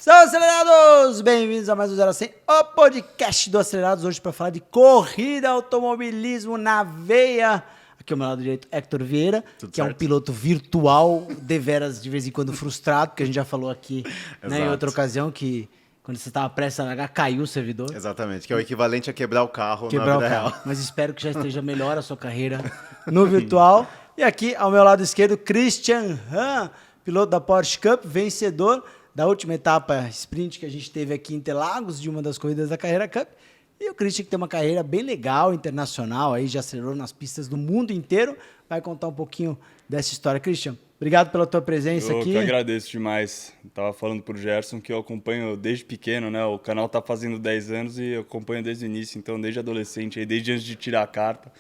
Salve, acelerados! Bem-vindos a mais um 0 a 100, o podcast do Acelerados, hoje para falar de corrida, automobilismo na veia. Aqui ao meu lado direito, Hector Vieira, Tudo que certo? é um piloto virtual, deveras de vez em quando frustrado, porque a gente já falou aqui né, em outra ocasião que quando você estava prestes a largar, caiu o servidor. Exatamente, que é o equivalente a quebrar o carro Quebrar na o vida carro. real. Mas espero que já esteja melhor a sua carreira no virtual. E aqui, ao meu lado esquerdo, Christian Han, piloto da Porsche Cup, vencedor da última etapa sprint que a gente teve aqui em Interlagos, de uma das corridas da Carreira Cup. E o Christian, que tem uma carreira bem legal, internacional, aí já acelerou nas pistas do mundo inteiro, vai contar um pouquinho dessa história. Christian, obrigado pela tua presença Eu aqui. que agradeço demais. Tava falando pro Gerson que eu acompanho desde pequeno, né? O canal tá fazendo 10 anos e eu acompanho desde o início, então desde adolescente, aí, desde antes de tirar a carta.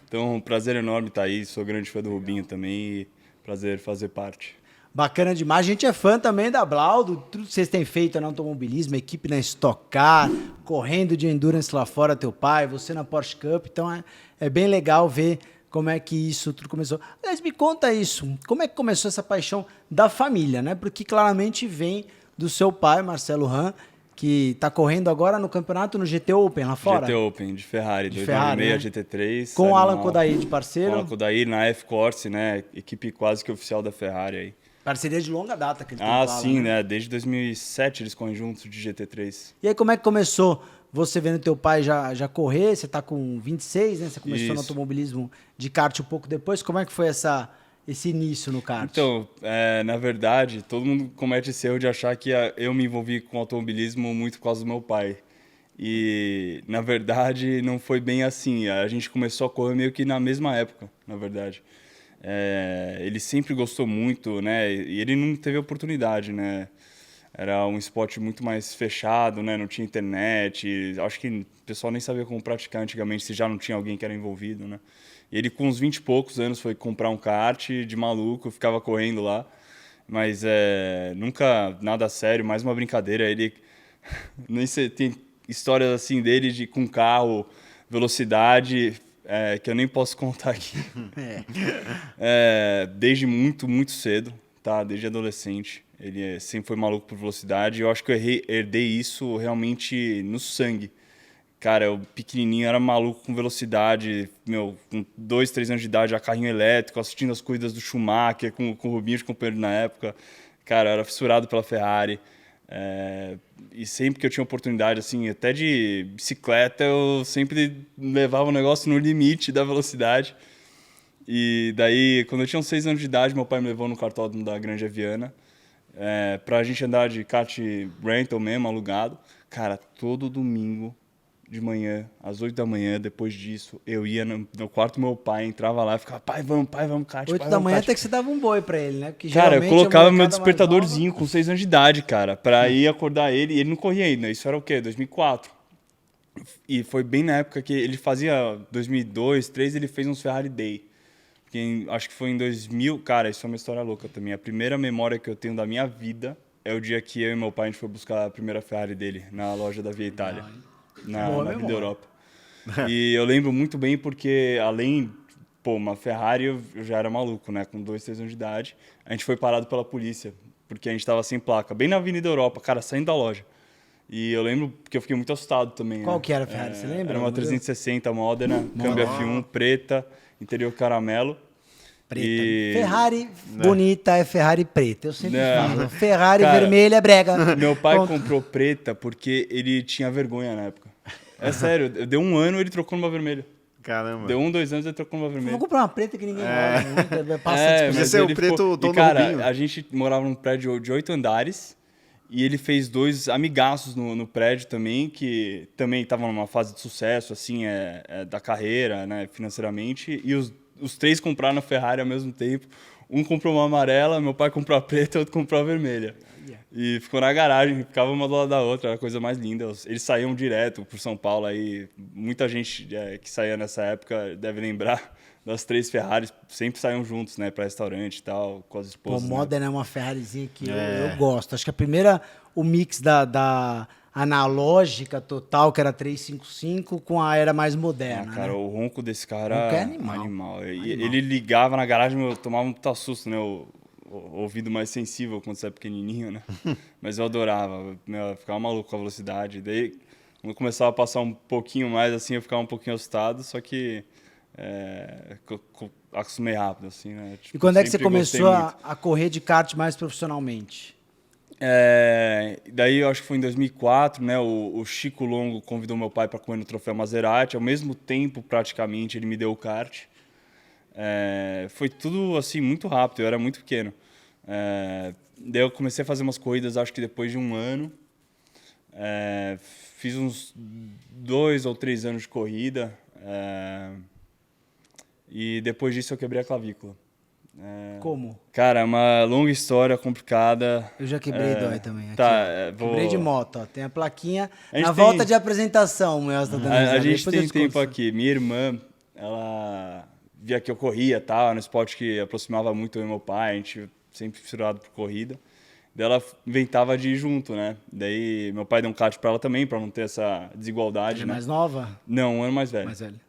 Então, um prazer enorme estar aí. Sou grande fã do Rubinho também e prazer fazer parte. Bacana demais. A gente é fã também da Blau, do tudo que vocês têm feito no automobilismo, equipe na Stock Car, correndo de endurance lá fora, teu pai, você na Porsche Cup. Então é bem legal ver como é que isso tudo começou. Aliás, me conta isso. Como é que começou essa paixão da família, né? Porque claramente vem do seu pai, Marcelo Han, que está correndo agora no campeonato no GT Open lá fora. GT Open, de Ferrari, De Ferrari, 296, GT3. Com o Alan animal. Kodair de parceiro. Com o Alan Kodair na F-Corse, né? Equipe quase que oficial da Ferrari aí. Parceria de longa data que ele tem Ah, com o Alan, sim, né? Desde 2007 eles correm juntos de GT3. E aí, como é que começou você vendo teu pai já correr? Você tá com 26, né? Você começou no Isso. automobilismo de kart um pouco depois. Como é que foi esse início no kart? Então, na verdade, todo mundo comete esse erro de achar que eu me envolvi com automobilismo muito por causa do meu pai. E, na verdade, não foi bem assim. A gente começou a correr meio que na mesma época, na verdade. Ele sempre gostou muito, né? E ele não teve oportunidade, né? Era um esporte muito mais fechado, né? Não tinha internet. Acho que o pessoal nem sabia como praticar antigamente, se já não tinha alguém que era envolvido, né? E ele, com uns 20 e poucos anos, foi comprar um kart de maluco, ficava correndo lá. Mas nunca nada sério, mais uma brincadeira. Ele nem sei, tem histórias assim dele com carro, velocidade, que eu nem posso contar aqui. Desde muito, muito cedo, tá? Desde adolescente. Ele sempre foi maluco por velocidade. Eu acho que eu herdei isso realmente no sangue. Cara, eu pequenininho era maluco com velocidade, meu, com 2, 3 anos de idade, já carrinho elétrico, assistindo as corridas do Schumacher com o Rubinho de companheiro na época. Cara, eu era fissurado pela Ferrari. E sempre que eu tinha oportunidade, assim, até de bicicleta, eu sempre levava o negócio no limite da velocidade. E daí, quando eu tinha uns 6 anos de idade, meu pai me levou no cartódromo da Grande Viana pra gente andar de kart rental mesmo, alugado. Cara, todo domingo de manhã, às 8 da manhã, depois disso, eu ia no quarto do meu pai, entrava lá e ficava, pai, vamos, kart. 8 pai, da vamos, manhã kart. até que você dava um boi pra ele, né? Porque Cara, eu geralmente colocava a meu molecada mais despertadorzinho com 6 anos de idade, cara, pra ir acordar ele, e ele não corria ainda, isso era o quê? 2004. E foi bem na época que ele fazia 2002, 2003, ele fez uns Ferrari Day. Acho que foi em 2000, cara, isso é uma história louca também. A primeira memória que eu tenho da minha vida é o dia que eu e meu pai a gente foi buscar a primeira Ferrari dele na loja da Via Itália, na Boa Avenida memória. Europa. E eu lembro muito bem porque, além, uma Ferrari, eu já era maluco, né? Com 2, 3 anos de idade. A gente foi parado pela polícia, porque a gente tava sem placa, bem na Avenida Europa, cara, saindo da loja. E eu lembro que eu fiquei muito assustado também. Qual né? que era a Ferrari, você lembra? Era uma Modelo? 360 Modena, câmbio F1, preta, interior caramelo. Preta. E- Ferrari bonita é Ferrari preta. Eu sempre Não. falo. Ferrari Cara, vermelha é brega. Meu pai Ponto. comprou preta porque ele tinha vergonha na época. É sério, deu um ano ele trocou numa vermelha. Caramba. Deu 1, 2 anos ele trocou numa Vou vermelha. comprar uma preta que ninguém olha. Né? Passa Podia Podia ser o preto Tom do Rubinho. A gente morava num prédio de 8 andares e ele fez 2 amigaços no prédio também, que também estavam numa fase de sucesso, assim, da carreira, né, financeiramente. E os 3 compraram a Ferrari ao mesmo tempo. Um comprou uma amarela, meu pai comprou a preta e outro comprou a vermelha. E ficou na garagem, ficava uma do lado da outra, era a coisa mais linda. Eles saíam direto por São Paulo, aí muita gente que saía nessa época deve lembrar das 3 Ferraris, sempre saíam juntos, né, para restaurante e tal, com as Pô, esposas. né? Modena é uma Ferrarizinha que eu gosto. Acho que a primeira, o mix da analógica total, que era 355, com a era mais moderna. Cara, né? o ronco desse O ronco cara é é animal. animal. Ele ligava na garagem, eu tomava um puta susto, né? ouvido mais sensível quando você é pequenininho, né? Mas eu adorava, eu ficava maluco com a velocidade. Daí, quando começava a passar um pouquinho mais, assim, eu ficava um pouquinho assustado, só que acostumei rápido, assim, né? Tipo, e quando é que você sempre gostei começou muito. a correr de kart mais profissionalmente? Daí eu acho que foi em 2004, né? O Chico Longo convidou meu pai para correr no Troféu Maserati. Ao mesmo tempo, praticamente, ele me deu o kart. Foi tudo assim muito rápido. Eu era muito pequeno. Daí eu comecei a fazer umas corridas, acho que depois de um ano. Fiz uns 2 ou 3 anos de corrida. E depois disso eu quebrei a clavícula. Como? Cara, é uma longa história, complicada. Eu já quebrei dói também. Aqui, Tá, Quebrei de moto, ó. Tem a plaquinha. A gente Na tem- volta de apresentação, o Melzo tá dando A risada. gente Depois tem eu te tempo conto. aqui. Minha irmã, ela via que eu corria, tal, no esporte que aproximava muito eu e meu pai, a gente sempre fissurado por corrida. Daí ela inventava de ir junto, né? Daí meu pai deu um kart pra ela também, pra não ter essa desigualdade, Ela é né? mais nova? Não, um ano mais velho. Mais velha.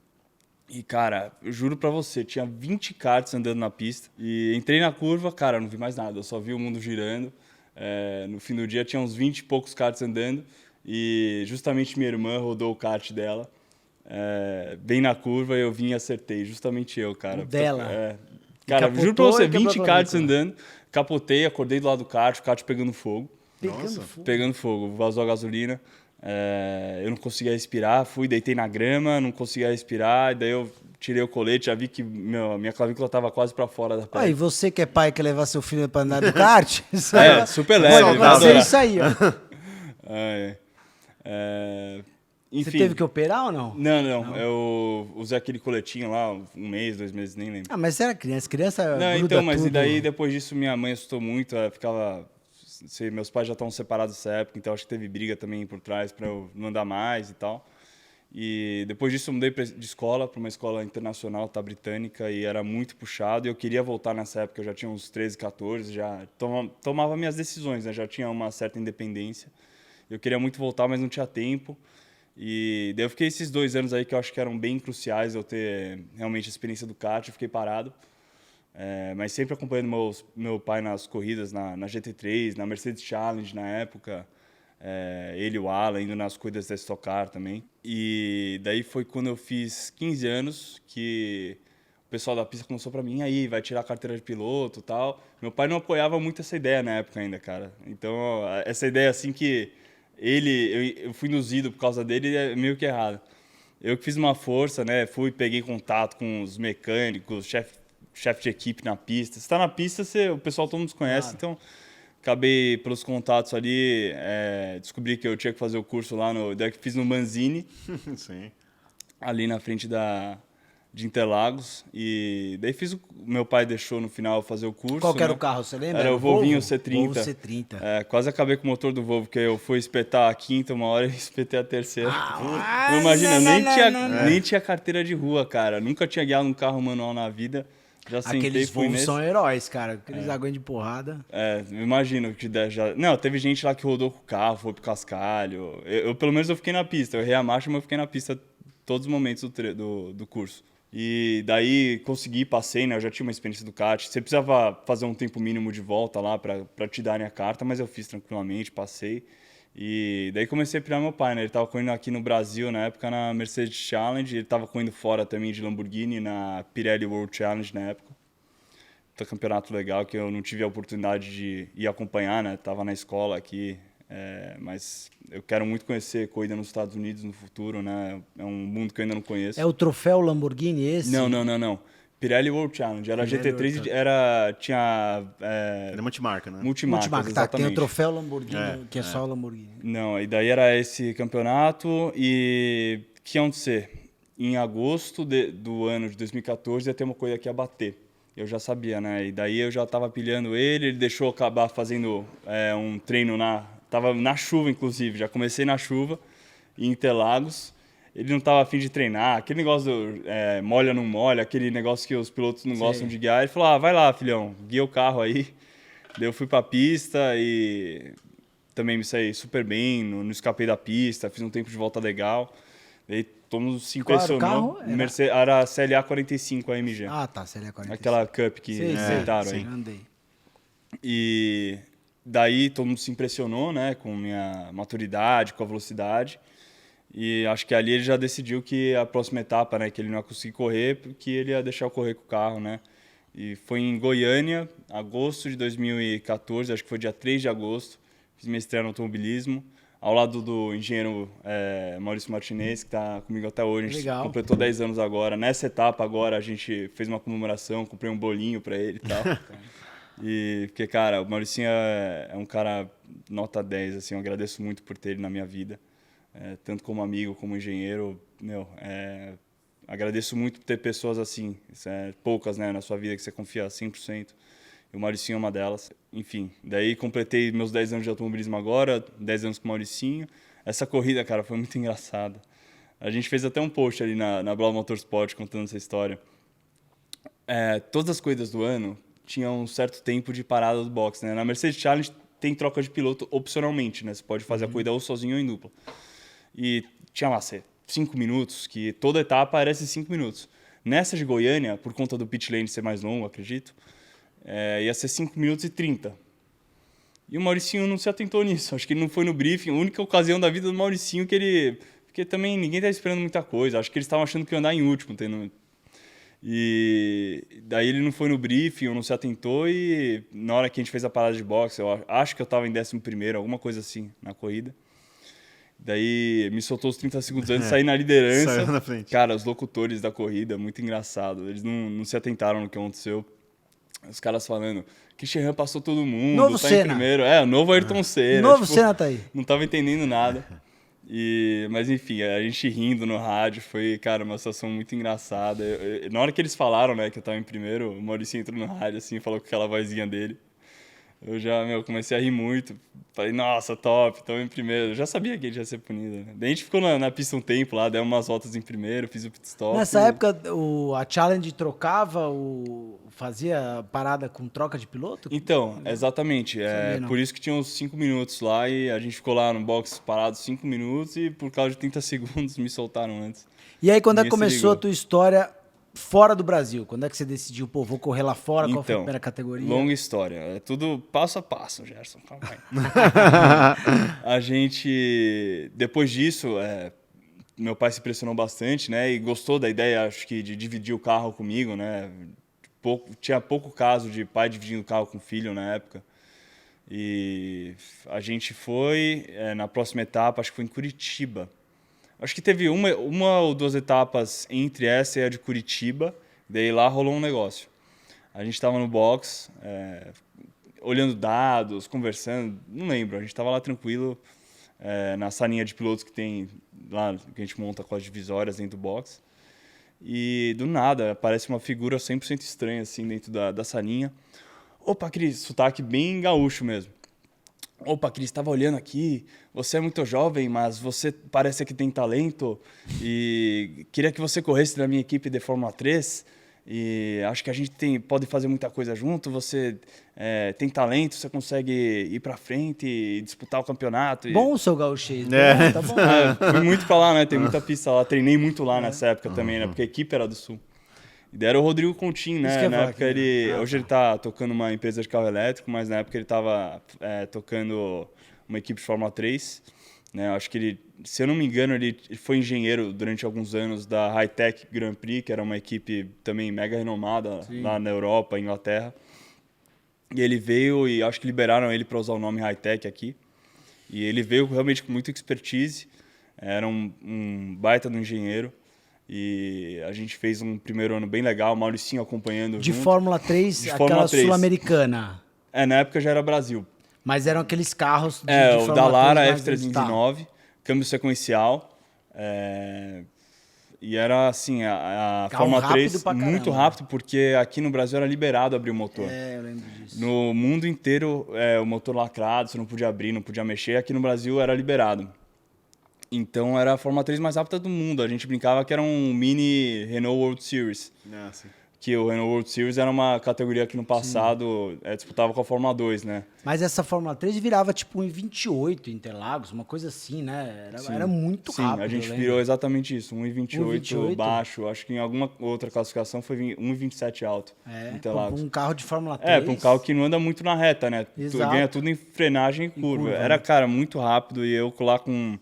E, cara, eu juro pra você, tinha 20 karts andando na pista. E entrei na curva, cara, não vi mais nada. Eu só vi o mundo girando. No fim do dia tinha uns 20 e poucos karts andando. E justamente minha irmã rodou o kart dela. Bem na curva, eu vim e acertei. Justamente eu, cara. O dela? Cara, capotou juro pra você, e quebrou a 20 karts clavícula. andando. Capotei, acordei do lado do kart, o kart pegando fogo. Pegando Nossa. fogo. Pegando fogo, vazou a gasolina. Eu não conseguia respirar, fui, deitei na grama, não conseguia respirar, daí eu tirei o colete, já vi que minha clavícula estava quase para fora da Ó, e pele. você que é pai quer levar seu filho pra andar no kart? Super leve. Pode vai acontecer adorar. isso aí, ó. Enfim. Você teve que operar ou não? Não, eu usei aquele coletinho lá, 1 mês, 2 meses, nem lembro. Ah, mas você era criança. Criança Não, gruda então, mas tudo. e daí depois disso minha mãe assustou muito, ela ficava... meus pais já estavam separados nessa época, então acho que teve briga também por trás para eu não andar mais e tal. E depois disso eu mudei de escola para uma escola internacional, tá, britânica, e era muito puxado. E eu queria voltar nessa época, eu já tinha uns 13, 14, já tomava minhas decisões, né? Já tinha uma certa independência. Eu queria muito voltar, mas não tinha tempo. E daí eu fiquei esses 2 anos aí que eu acho que eram bem cruciais eu ter realmente a experiência do kart, eu fiquei parado. Mas sempre acompanhando meu pai nas corridas, na GT3, na Mercedes Challenge na época, ele e o Alan indo nas corridas da Stock Car também. E daí foi quando eu fiz 15 anos que o pessoal da pista começou pra mim, aí, vai tirar a carteira de piloto e tal. Meu pai não apoiava muito essa ideia na época ainda, cara. Então, essa ideia assim que eu fui induzido por causa dele é meio que errado. Eu que fiz uma força, né, peguei contato com os mecânicos, chefe de equipe na pista. Você está na pista, o pessoal todo mundo se conhece, então acabei pelos contatos ali, descobri que eu tinha que fazer o curso lá daí fiz no Manzini, Sim. ali na frente de Interlagos, e daí meu pai deixou no final fazer o curso. Qual que era né? o carro, você lembra? Era o Volvinho C30. Volvo C30. Quase acabei com o motor do Volvo, porque eu fui espetar a quinta uma hora e espetei a terceira. Não, imagina, nem tinha carteira de rua, cara. Nunca tinha guiado um carro manual na vida. Já sentei, Aqueles fui Volvo nesse. são heróis, cara. Aqueles aguentam de porrada. Eu imagino que já... Não, teve gente lá que rodou com o carro, foi pro cascalho. Pelo menos eu fiquei na pista. Eu errei a marcha, mas eu fiquei na pista todos os momentos do curso. E daí consegui, passei, né? Eu já tinha uma experiência do kart. Você precisava fazer um tempo mínimo de volta lá para te darem a carta, mas eu fiz tranquilamente, passei. E daí comecei a pirar meu pai, né? Ele estava correndo aqui no Brasil, na época, na Mercedes Challenge. Ele estava correndo fora também de Lamborghini, na Pirelli World Challenge na época. Então, campeonato legal que eu não tive a oportunidade de ir acompanhar, né? Tava na escola aqui, mas eu quero muito conhecer corrida nos Estados Unidos no futuro, né? É um mundo que eu ainda não conheço. É o troféu Lamborghini esse? Não. Pirelli World Challenge. Era Pirelli GT3, World tinha... Era multimarca, né? Multimarcas, Multimarca, tá. exatamente. Tem o troféu Lamborghini, que é só o Lamborghini. Não, e daí era esse campeonato e o que ia acontecer? Em agosto do ano de 2014 ia ter uma coisa que ia bater. Eu já sabia, né? E daí eu já estava pilhando ele deixou eu acabar fazendo um treino tava na chuva, inclusive. Já comecei na chuva, em Interlagos. Ele não estava a fim de treinar. Aquele negócio do molha, não molha, aquele negócio que os pilotos não gostam de guiar. Ele falou, vai lá, filhão, guia o carro aí. Daí eu fui para a pista e também me saí super bem, não escapei da pista, fiz um tempo de volta legal. Daí todo mundo se impressionou. Qual era o carro? Era a CLA 45 AMG. Ah, tá, CLA 45. Aquela Cup que inventaram aí. Andei. E daí todo mundo se impressionou, né, com minha maturidade, com a velocidade. E acho que ali ele já decidiu que a próxima etapa, né, que ele não ia conseguir correr, porque ele ia deixar eu correr com o carro, né. E foi em Goiânia, agosto de 2014, acho que foi dia 3 de agosto, fiz minha estreia no automobilismo, ao lado do engenheiro Maurício Martinez, que está comigo até hoje. A gente Legal. completou 10 anos agora. Nessa etapa agora a gente fez uma comemoração, comprei um bolinho para ele e tal. E porque, cara, o Mauricinho é um cara nota 10, assim, eu agradeço muito por ter ele na minha vida. Tanto como amigo, como engenheiro, agradeço muito por ter pessoas assim, poucas, né, na sua vida que você confia 100%. E o Mauricinho é uma delas. Enfim, daí completei meus 10 anos de automobilismo agora, 10 anos com o Mauricinho. Essa corrida, cara, foi muito engraçada. A gente fez até um post ali na Blau Motorsport contando essa história. Todas as corridas do ano tinham um certo tempo de parada do box, né? Na Mercedes Challenge tem troca de piloto opcionalmente, né? Você pode fazer a corrida ou sozinho ou em dupla. E tinha lá, 5 minutos, que toda etapa era esses 5 minutos. Nessa de Goiânia, por conta do pit lane ser mais longo, acredito, ia ser 5 minutos e 30. E o Mauricinho não se atentou nisso. Acho que ele não foi no briefing. A única ocasião da vida do Mauricinho que ele... Porque também ninguém tá esperando muita coisa. Acho que eles estavam achando que ia andar em último. E daí ele não foi no briefing, não se atentou. E na hora que a gente fez a parada de boxe, eu acho que eu estava em 11º, alguma coisa assim, na corrida. Daí me soltou os 30 segundos antes, saí na liderança. Saiu na frente. Cara, os locutores da corrida, muito engraçado. Eles não se atentaram no que aconteceu. Os caras falando, Christian passou todo mundo, Novo tá Senna. em primeiro. O novo Ayrton Senna. Novo Senna tá aí. Não tava entendendo nada. Mas enfim, a gente rindo no rádio, foi, cara, uma situação muito engraçada. Na hora que eles falaram, né, que eu tava em primeiro, o Maurício entrou no rádio assim, falou com aquela vozinha dele. Eu já, comecei a rir muito. Falei, nossa, top, estamos em primeiro. Eu já sabia que ele ia ser punido, né? Daí a gente ficou na pista um tempo lá, deu umas voltas em primeiro, fiz o pit stop. Nessa época, a Challenge trocava, fazia parada com troca de piloto? Então, exatamente. Sabia, não. Por isso que tinha uns 5 minutos lá e a gente ficou lá no box parado 5 minutos e por causa de 30 segundos me soltaram antes. E aí, quando é que Ninguém se começou a ligou. tua história fora do Brasil? Quando é que você decidiu, pô, vou correr lá fora? Qual foi a Então, primeira categoria? longa história. É tudo passo a passo, Gerson. Calma aí. A gente, depois disso, meu pai se impressionou bastante, né? E gostou da ideia, acho que, de dividir o carro comigo, né? Tinha pouco caso de pai dividindo o carro com filho na época. E a gente foi, na próxima etapa, acho que foi em Curitiba. Acho que teve uma ou duas etapas entre essa e a de Curitiba, daí lá rolou um negócio. A gente estava no box, olhando dados, conversando, não lembro, a gente estava lá tranquilo, na salinha de pilotos que tem lá, que a gente monta com as divisórias dentro do box. E do nada, aparece uma figura 100% estranha assim dentro da salinha. Opa, Cris, sotaque bem gaúcho mesmo. Opa, Cris, estava olhando aqui, você é muito jovem, mas você parece que tem talento e queria que você corresse na minha equipe de Fórmula 3 e acho que a gente pode fazer muita coisa junto, você tem talento, você consegue ir para frente e disputar o campeonato. Bom o seu gauchês, bom, tá bom. Fui muito pra lá, né? Tem muita pista lá, treinei muito lá nessa época também, né? Porque a equipe era do Sul. E daí era o Rodrigo Contin, né? Na época hoje ele tá tocando uma empresa de carro elétrico, mas na época ele tava tocando uma equipe de Fórmula 3. Né? Acho que ele, se eu não me engano, ele foi engenheiro durante alguns anos da Hightech Grand Prix, que era uma equipe também mega renomada lá na Europa, Inglaterra. E ele veio e acho que liberaram ele para usar o nome Hightech aqui. E ele veio realmente com muita expertise, era um baita do engenheiro. E a gente fez um primeiro ano bem legal, o Mauricinho acompanhando De junto. Fórmula 3, De aquela Fórmula 3. sul-americana. Na época já era Brasil. Mas eram aqueles carros de o Fórmula da Lara 3 mais F329, câmbio sequencial. E era assim, a Carro Fórmula rápido 3 pra caramba. muito rápido, porque aqui no Brasil era liberado abrir o motor. Eu lembro disso. No mundo inteiro, o motor lacrado, você não podia abrir, não podia mexer. Aqui no Brasil era liberado. Então era a Fórmula 3 mais rápida do mundo. A gente brincava que era um mini Renault World Series. que o Renault World Series era uma categoria que no passado disputava com a Fórmula 2, né? Mas essa Fórmula 3 virava tipo 1,28 em Interlagos, uma coisa assim, né? Era muito Sim, rápido. a gente eu virou exatamente isso, 1,28 1,28 baixo. Acho que em alguma outra classificação foi 1,27 alto. Interlagos. Um carro de Fórmula 3. Para um carro que não anda muito na reta, né? Tu Exato. ganha tudo em frenagem e curva. curva, Era, né? cara, muito rápido e eu lá com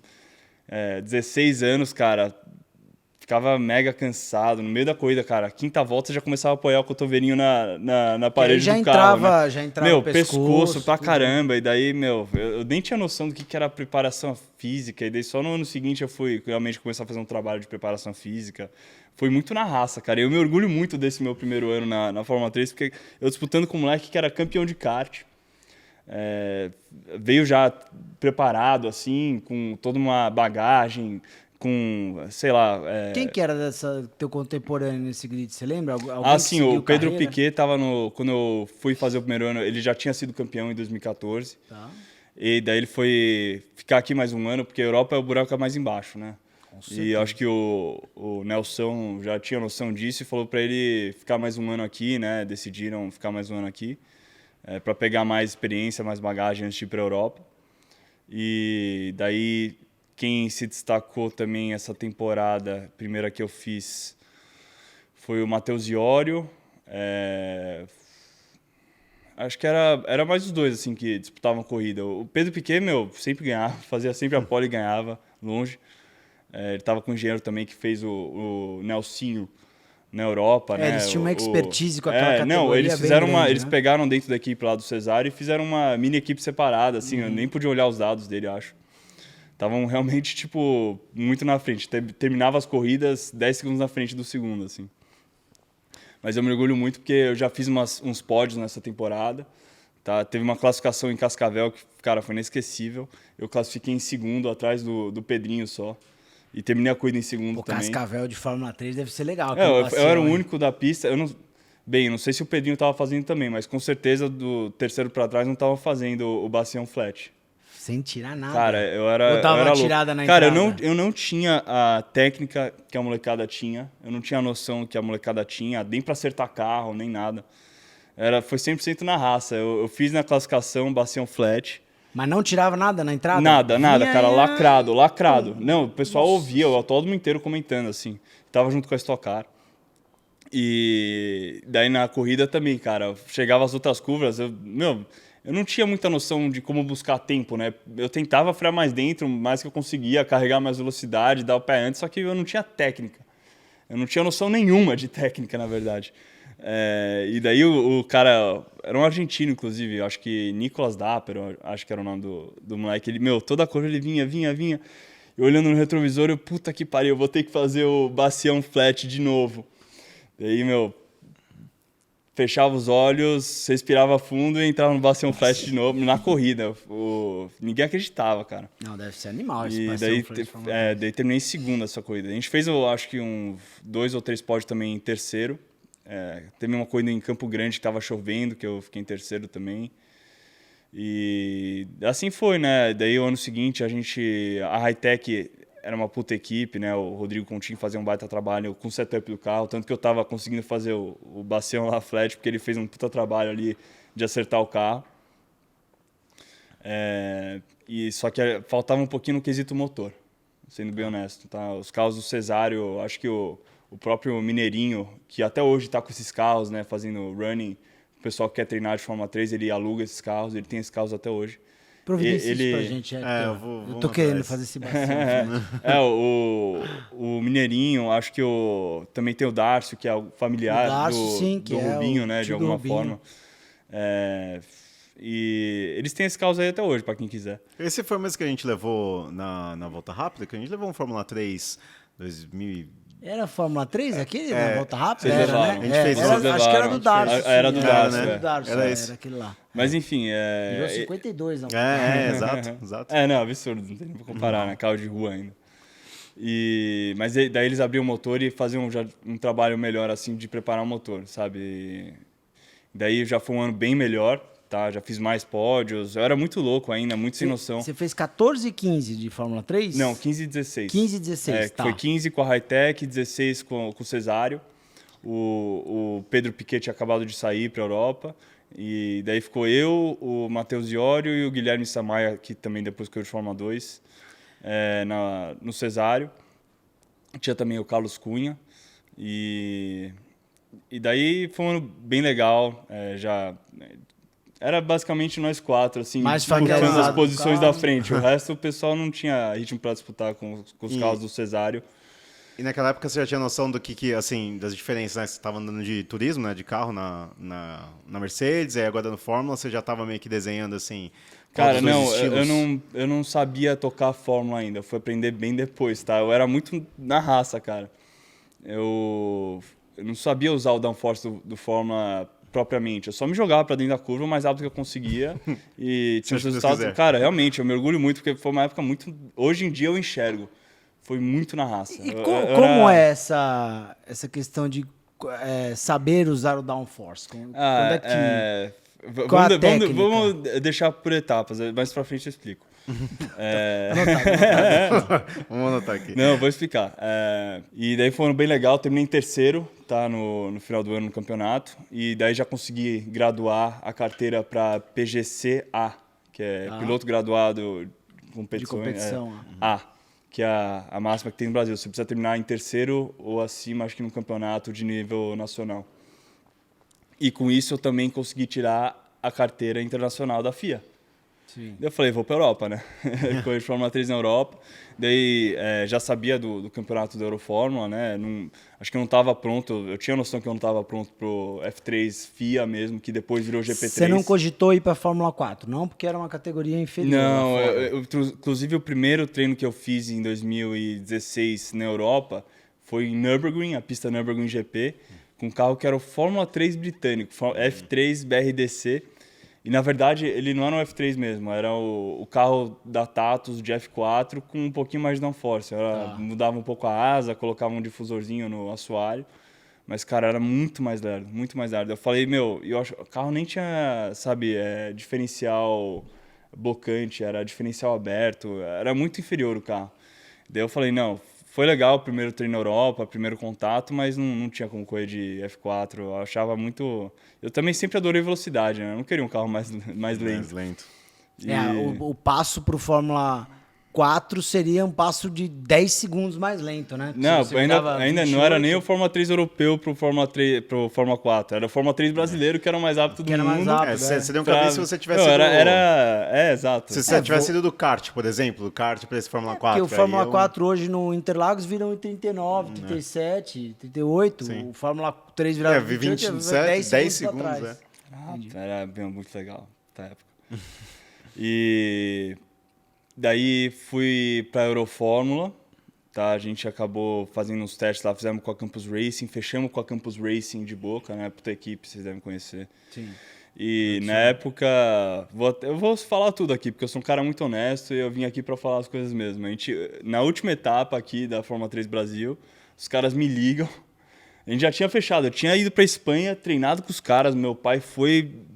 16 anos, cara, ficava mega cansado. No meio da corrida, cara, quinta volta já começava a apoiar o cotovelinho na parede já do carro, né? já entrava Meu, pescoço pra tudo. caramba. E daí, meu, eu nem tinha noção do que era preparação física. E daí só no ano seguinte eu fui realmente começar a fazer um trabalho de preparação física. Foi muito na raça, cara. Eu me orgulho muito desse meu primeiro ano na Fórmula 3, porque eu disputando com um moleque que era campeão de kart. Veio já preparado, assim, com toda uma bagagem, com, sei lá... Quem que era teu contemporâneo nesse grid, você lembra? Alguém que sim, seguiu o Pedro carreira? Piquet estava quando eu fui fazer o primeiro ano, ele já tinha sido campeão em 2014. Tá. E daí ele foi ficar aqui mais um ano, porque a Europa o buraco é mais embaixo, né? E eu acho que o Nelson já tinha noção disso e falou para ele ficar mais um ano aqui, né? Decidiram ficar mais um ano aqui, para pegar mais experiência, mais bagagem antes de ir para a Europa. E daí quem se destacou também essa temporada, primeira que eu fiz, foi o Matheus Iorio. Acho que era mais os dois assim que disputavam a corrida. O Pedro Piquet, meu, sempre ganhava, fazia sempre a pole e ganhava, longe. Ele estava com um engenheiro também que fez o Nelsinho na Europa, né? Eles tinham uma expertise com aquela categoria. Não, eles bem fizeram grande, eles né? pegaram dentro da equipe lá do Cesário e fizeram uma mini equipe separada, assim, eu nem podia olhar os dados dele, acho. Estavam realmente, tipo, muito na frente. Terminava as corridas 10 segundos na frente do segundo, assim. Mas eu me orgulho muito porque eu já fiz uns pódios nessa temporada. Tá? Teve uma classificação em Cascavel que, cara, foi inesquecível. Eu classifiquei em segundo, atrás do Pedrinho só. E terminei a corrida em segundo também. Cascavel de Fórmula 3 deve ser legal. Eu era o único da pista. Não sei se o Pedrinho estava fazendo também, mas com certeza do terceiro para trás não estava fazendo o bacião flat. Sem tirar nada. Cara, eu era Ou tava eu era louco. tirada na Cara, entrada? eu não tinha a técnica que a molecada tinha. Eu não tinha a noção que a molecada tinha, nem para acertar carro, nem nada. Foi 100% na raça. Eu fiz na classificação bacião flat. Mas não tirava nada na entrada? Nada, Vinha cara, e- lacrado. Não, o pessoal ouvia, o autódromo inteiro comentando, assim. Tava junto com a Stock Car. E daí na corrida também, cara, chegava as outras curvas, eu não tinha muita noção de como buscar tempo, né? Eu tentava frear mais dentro, mais que eu conseguia, carregar mais velocidade, dar o pé antes, só que eu não tinha técnica. Eu não tinha noção nenhuma de técnica, na verdade. E daí o cara, era um argentino, inclusive, acho que Nicolas Dapper, acho que era o nome do moleque. Ele, toda a curva ele vinha. Eu olhando no retrovisor, puta que pariu, eu vou ter que fazer o bacião flat de novo. Daí, fechava os olhos, respirava fundo e entrava no bacião flat de novo, na corrida. Ninguém acreditava, cara. Não, deve ser animal esse E bacião daí, flat de Fórmula 3. daí terminei em segunda essa corrida. A gente fez, eu acho que 2 ou 3 pódios também em terceiro. Teve uma corrida em Campo Grande que estava chovendo, que eu fiquei em terceiro também. E assim foi, né? Daí o ano seguinte a Hi-Tech era uma puta equipe, né? O Rodrigo Continho fazia um baita trabalho com o setup do carro, tanto que eu tava conseguindo fazer o bacião lá flat, porque ele fez um puta trabalho ali de acertar o carro. Só que faltava um pouquinho no quesito motor, sendo bem honesto, tá? Os carros do Cesário, acho que o próprio Mineirinho, que até hoje está com esses carros, né, fazendo running, o pessoal que quer treinar de Fórmula 3, ele aluga esses carros, ele tem esses carros até hoje. Providencia isso pra gente. Eu tô querendo fazer esse bacião. O Mineirinho, acho que também tem o Darcio, que é o familiar do Rubinho, né, de alguma forma. E eles têm esses carros aí até hoje, para quem quiser. Esse foi o mesmo que a gente levou na volta rápida, que a gente levou um Fórmula 3 2000. Era Fórmula 3 aquele, na volta rápida? Vocês Era, levaram. né? A gente fez isso. Acho que era do Darcio. Era do Darcio, Era do Darcio, Era era esse. aquele lá. Mas enfim, Virou 52, não. Exato. não, absurdo, não tem nem pra comparar, né? Carro de rua ainda. Mas daí eles abriam o motor e faziam já um trabalho melhor, assim, de preparar o motor, sabe? Daí já foi um ano bem melhor, tá? Já fiz mais pódios, eu era muito louco ainda, muito sem noção. Você fez 14 e 15 de Fórmula 3? Não, 15 e 16. 15 e 16, tá. Foi 15 com a Hi-Tech, 16 com o Cesário. o Pedro Piquet tinha acabado de sair para a Europa. E daí ficou eu, o Matheus Iorio e o Guilherme Samaia, que também depois caiu de Fórmula 2, no Cesário. Tinha também o Carlos Cunha. E daí foi um ano bem legal. Era basicamente nós 4, assim, Mais disputando familiarizado as posições com o da carro. frente. O resto, o pessoal não tinha ritmo para disputar com os carros do Cesário. E naquela época você já tinha noção do que assim, das diferenças, né? Você estava andando de turismo, né? De carro na Mercedes, aí agora no Fórmula, você já estava meio que desenhando, assim, qual Cara, dos dois não, estilos? eu não sabia tocar Fórmula ainda. Eu fui aprender bem depois, tá? Eu era muito na raça, cara. Eu não sabia usar o downforce do Fórmula propriamente. Eu só me jogava pra dentro da curva o mais rápido que eu conseguia e tinha os Seja o que Deus resultados. quiser. Cara, realmente, eu me orgulho muito porque foi uma época muito... Hoje em dia eu enxergo. Foi muito na raça. E Eu como era- é essa questão de saber usar o downforce? Quando é que... Qual a técnica? Vamos deixar por etapas, mais pra frente eu explico. Vamos anotar aqui. Não, vou explicar. E daí foi um ano bem legal, terminei em terceiro, tá, no final do ano no campeonato. E daí já consegui graduar a carteira para PGC-A, que é piloto graduado de competição. De competição, A, que é a máxima que tem no Brasil. Você precisa terminar em terceiro ou acima, acho que no campeonato de nível nacional. E com isso eu também consegui tirar a carteira internacional da FIA. Sim. Daí eu falei, vou para a Europa, né? Corri de Fórmula 3 na Europa. Daí já sabia do campeonato da Eurofórmula, né? Acho que eu não estava pronto. Eu tinha noção que eu não estava pronto pro F3 FIA mesmo, que depois virou GP3. Você não cogitou ir para Fórmula 4, não? Porque era uma categoria inferior. Não, lá fora. inclusive o primeiro treino que eu fiz em 2016 na Europa foi em Nürburgring, a pista Nürburgring GP, com um carro que era o Fórmula 3 britânico, F3 BRDC. E na verdade ele não era um F3 mesmo, era o carro da Tatus de F4 com um pouquinho mais de downforce. Mudava um pouco a asa, colocava um difusorzinho no assoalho. Mas, cara, era muito mais lerdo, muito mais lerdo. Eu falei, eu acho, o carro nem tinha, sabe, diferencial blocante, era diferencial aberto, era muito inferior o carro. Daí eu falei, não, foi legal o primeiro treino na Europa, primeiro contato, mas não tinha como correr de F4. Eu achava muito... Eu também sempre adorei velocidade, né? Eu não queria um carro mais lento. Mais lento. E- O passo para o Fórmula 4 seria um passo de 10 segundos mais lento, né? Não, Se você ainda virava não era 28, nem o Fórmula 3 europeu pro Fórmula 4. Era o Fórmula 3 brasileiro, que era o mais rápido do era mais mundo. rápido. Você deu um caminho se você tivesse Não, ido... exato. Se você tivesse ido do kart, por exemplo, do kart para esse Fórmula 4. Porque o Fórmula aí 4 hoje no Interlagos vira 39, 37, 38. Sim. O Fórmula 3 virava 27, 10 segundos, pra trás. Era bem, muito legal na época. E daí fui para a Eurofórmula, tá? A gente acabou fazendo uns testes lá, fizemos com a Campus Racing, fechamos com a Campus Racing de Boca, né? Puta equipe, vocês devem conhecer. Sim. E na época, eu vou falar tudo aqui, porque eu sou um cara muito honesto e eu vim aqui para falar as coisas mesmo. Na última etapa aqui da Fórmula 3 Brasil, os caras me ligam. A gente já tinha fechado, eu tinha ido para Espanha, treinado com os caras. Meu pai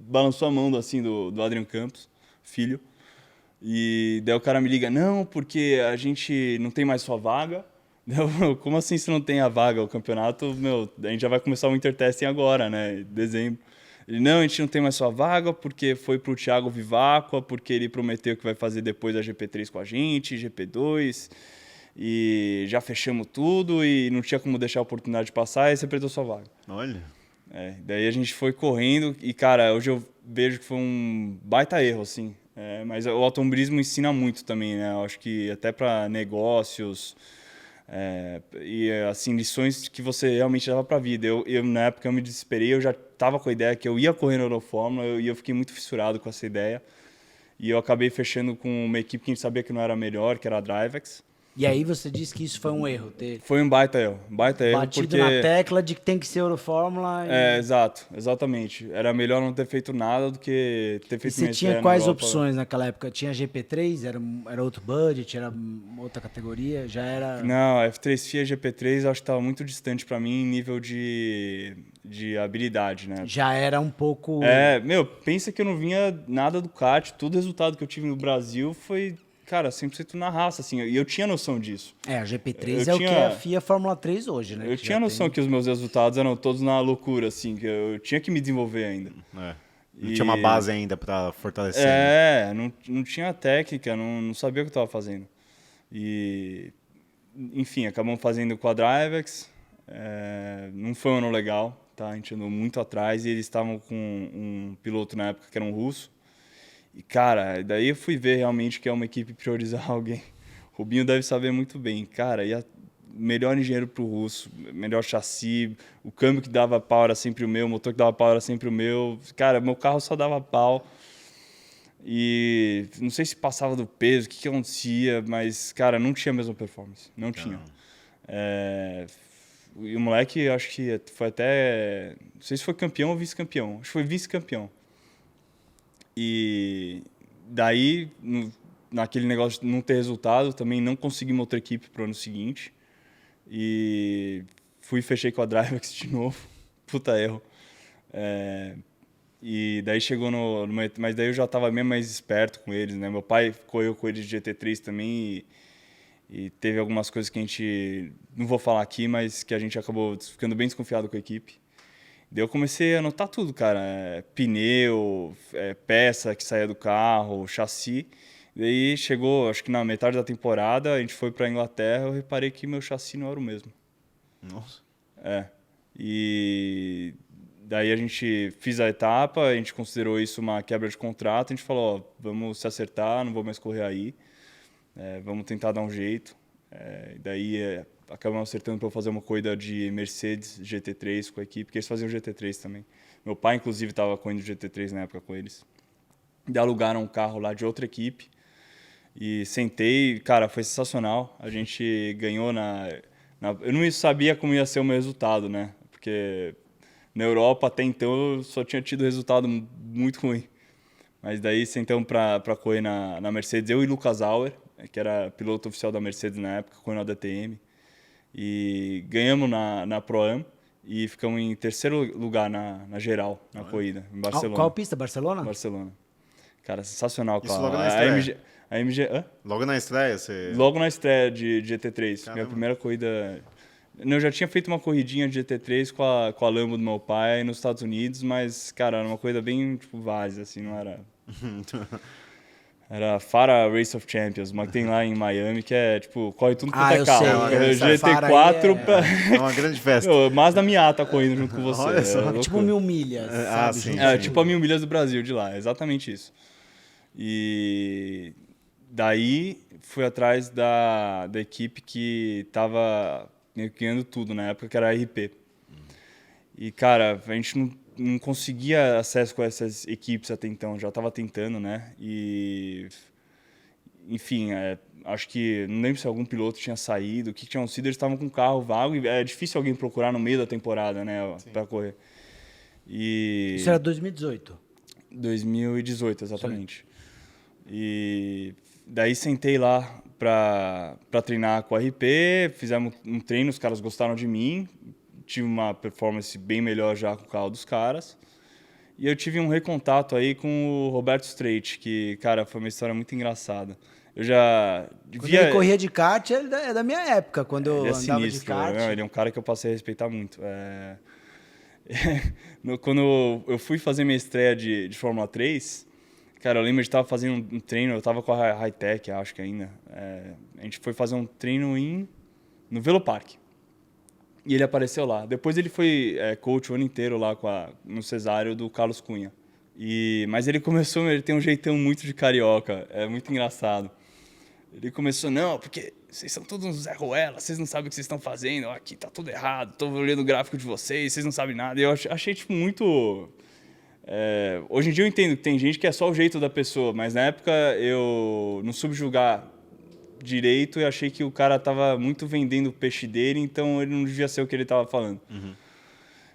balançou a mão assim do Adrian Campos, filho. E daí o cara me liga, não, porque a gente não tem mais sua vaga. Eu, como assim você não tem a vaga? O campeonato, a gente já vai começar o Intertesting agora, né? Em dezembro. Ele, não, a gente não tem mais sua vaga porque foi pro Thiago Vivacqua, porque ele prometeu que vai fazer depois a GP3 com a gente, GP2, e já fechamos tudo e não tinha como deixar a oportunidade passar, e você perdeu sua vaga. Olha. Daí a gente foi correndo e, cara, hoje eu vejo que foi um baita erro, assim. Mas o automobilismo ensina muito também, né? Eu acho que até para negócios e, assim, lições que você realmente leva para a vida. Na época, eu me desesperei, eu já estava com a ideia que eu ia correr na Eurofórmula e eu fiquei muito fissurado com essa ideia. E eu acabei fechando com uma equipe que a gente sabia que não era a melhor, que era a Drivex. E aí você disse que isso foi um erro, ter Foi um baita erro batido porque... na tecla de que tem que ser Eurofórmula. Exatamente. Era melhor não ter feito nada do que ter E feito você minha tinha estreia na quais Europa. opções naquela época? Tinha GP3, era outro budget, era outra categoria, já era... Não, F3 FIA GP3 acho que estava muito distante para mim em nível de habilidade, né? Já era um pouco... Pensa que eu não vinha nada do kart, todo resultado que eu tive no Brasil foi, cara, 100% na raça, assim. E eu tinha noção disso. A GP3 Eu o que é a FIA Fórmula 3 hoje, né? Eu tinha noção que os meus resultados eram todos na loucura, assim, que eu tinha que me desenvolver ainda. Não tinha uma base ainda para fortalecer. Né? Não tinha técnica, não sabia o que eu estava fazendo. E, enfim, acabamos fazendo com a Drivex. Não foi um ano legal, tá? A gente andou muito atrás e eles estavam com um piloto na época que era um russo. E, cara, daí eu fui ver realmente que é uma equipe priorizar alguém. O Rubinho deve saber muito bem. Cara, melhor engenheiro pro russo, melhor chassi, o câmbio que dava pau era sempre o meu, o motor que dava pau era sempre o meu. Cara, meu carro só dava pau. E não sei se passava do peso, o que acontecia, mas, cara, não tinha a mesma performance. Não tinha. E o moleque, acho que foi até... Não sei se foi campeão ou vice-campeão. Acho que foi vice-campeão. E daí, naquele negócio de não ter resultado, também não consegui uma outra equipe para o ano seguinte. E fechei com a Drivex de novo. Puta erro. E daí chegou mas daí eu já estava bem mais esperto com eles, né? Meu pai correu com eles de GT3 também e teve algumas coisas que a gente... Não vou falar aqui, mas que a gente acabou ficando bem desconfiado com a equipe. Daí eu comecei a anotar tudo, cara. Pneu, peça que saía do carro, chassi. Daí chegou, acho que na metade da temporada, a gente foi para a Inglaterra, eu reparei que meu chassi não era o mesmo. Nossa. E daí a gente fez a etapa, a gente considerou isso uma quebra de contrato, a gente falou, ó, vamos se acertar, não vou mais correr aí, vamos tentar dar um jeito. Daí acabamos acertando para eu fazer uma corrida de Mercedes GT3 com a equipe, porque eles faziam GT3 também. Meu pai, inclusive, estava correndo GT3 na época com eles. Daí alugaram um carro lá de outra equipe e sentei, cara, foi sensacional. A gente ganhou eu não sabia como ia ser o meu resultado, né? Porque na Europa, até então, eu só tinha tido resultado muito ruim. Mas daí sentamos para correr na Mercedes, eu e Lucas Auer, que era piloto oficial da Mercedes na época, correndo na DTM. E ganhamos na Pro-Am e ficamos em terceiro lugar na geral, na corrida, em Barcelona. Qual pista? Barcelona? Barcelona. Cara, sensacional. Isso logo na estreia? A MG, Logo na estreia? Você... Logo na estreia de GT3. Caramba. Minha primeira corrida... Eu já tinha feito uma corridinha de GT3 com a Lambo do meu pai nos Estados Unidos, mas, cara, era uma corrida bem, tipo, várzea, assim, não era... Era Fara Race of Champions, uma que tem lá em Miami, que é, tipo, corre tudo quanto é carro. É uma grande festa. Mazda Miata correndo junto com você. Olha só. Tipo 1000 milhas, sabe? Sim, tipo a 1000 milhas do Brasil, de lá, exatamente isso. E daí fui atrás da equipe que tava ganhando tudo na época, que era a RP. E, cara, a gente não conseguia acesso com essas equipes até então, já estava tentando, né? E, enfim, acho que, não lembro se algum piloto tinha saído, o que tinham sido, eles estavam com carro vago, e é difícil alguém procurar no meio da temporada, né, para correr. E... Isso era 2018? 2018, exatamente. Sim. E daí sentei lá para treinar com a RP, fizemos um treino, os caras gostaram de mim, tive uma performance bem melhor já com o carro dos caras. E eu tive um recontato aí com o Roberto Streit, que, cara, foi uma história muito engraçada. Eu já Quando ele corria de kart, ele é da minha época, quando eu andava sinistro, de kart. Ele é um cara que eu passei a respeitar muito. Quando eu fui fazer minha estreia de Fórmula 3, cara, eu lembro de estar fazendo um treino, eu estava com a Hightech, acho que ainda. A gente foi fazer um treino no Velopark. E ele apareceu lá. Depois ele foi coach o ano inteiro lá no cesário do Carlos Cunha. Mas ele tem um jeitão muito de carioca, é muito engraçado. Ele começou, não, porque vocês são todos uns Zé Ruela, vocês não sabem o que vocês estão fazendo, aqui tá tudo errado, tô olhando o gráfico de vocês não sabem nada. E eu achei, tipo, muito... hoje em dia eu entendo que tem gente que é só o jeito da pessoa, mas na época eu não soube julgar direito e achei que o cara tava muito vendendo o peixe dele, então ele não devia ser o que ele tava falando. Uhum.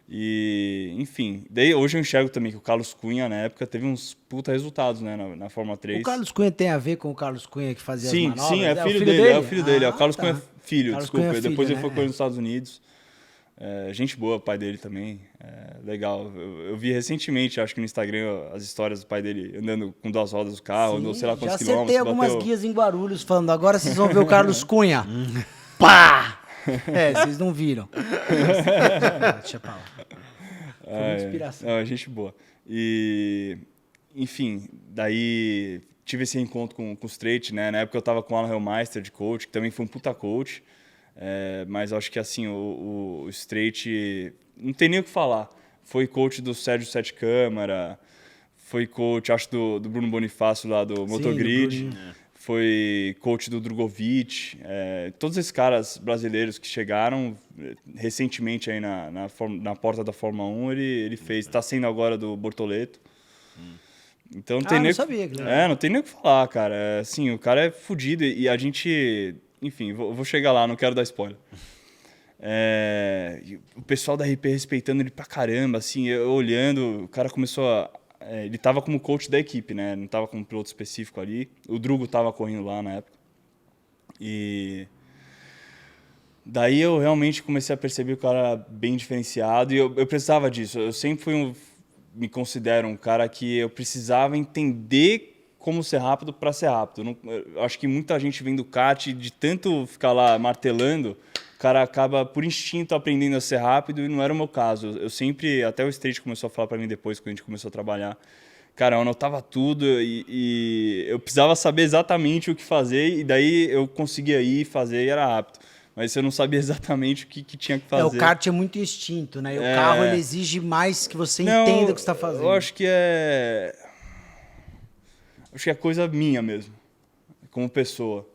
E, enfim, daí hoje eu enxergo também que o Carlos Cunha, na época, teve uns puta resultados, né, na Fórmula 3. O Carlos Cunha tem a ver com o Carlos Cunha que fazia as manobras? Sim, é filho dele. É o filho dele, é o Carlos tá. Cunha filho, Carlos desculpa. Cunha Depois filho, ele foi correr nos Estados Unidos. Gente boa, o pai dele também. Legal. Eu vi recentemente, acho que no Instagram, as histórias do pai dele andando com 2 rodas do carro, andou sei lá quantos já quilômetros. acertei algumas bateu... guias em Guarulhos falando, agora vocês vão ver o Carlos Cunha. Pá! Vocês não viram. Deixa pra lá. Foi muita inspiração. Gente boa. E, enfim, daí tive esse reencontro com o Straight, né? Na época eu tava com o Alan Hellmeister de coach, que também foi um puta coach. Mas acho que assim, o Straight, não tem nem o que falar. Foi coach do Sérgio Sete Câmara, foi coach, acho, do Bruno Bonifácio lá do Motogrid, foi coach do Drogovic. Todos esses caras brasileiros que chegaram recentemente aí na porta da Fórmula 1, ele fez. Está sendo agora do Bortoleto. Então não tem nem sabia, que não tem nem o que falar, cara. Assim, o cara é fodido e a gente... Enfim, vou chegar lá, não quero dar spoiler. O pessoal da RP respeitando ele pra caramba, assim, eu olhando, o cara começou a... ele tava como coach da equipe, né? Não tava como piloto específico ali. O Drugo tava correndo lá na época. E... daí eu realmente comecei a perceber que o cara era bem diferenciado e eu precisava disso. Eu sempre me considero um cara que eu precisava entender como ser rápido para ser rápido. Eu acho que muita gente vem do kart, de tanto ficar lá martelando, o cara acaba por instinto aprendendo a ser rápido e não era o meu caso. Eu sempre, até o Street começou a falar para mim depois, quando a gente começou a trabalhar, cara, eu anotava tudo e eu precisava saber exatamente o que fazer e daí eu conseguia ir fazer e era rápido. Mas eu não sabia exatamente o que tinha que fazer. O kart é muito instinto, né? E o carro ele exige mais que você entenda o que você está fazendo. Eu acho que acho que é coisa minha mesmo, como pessoa.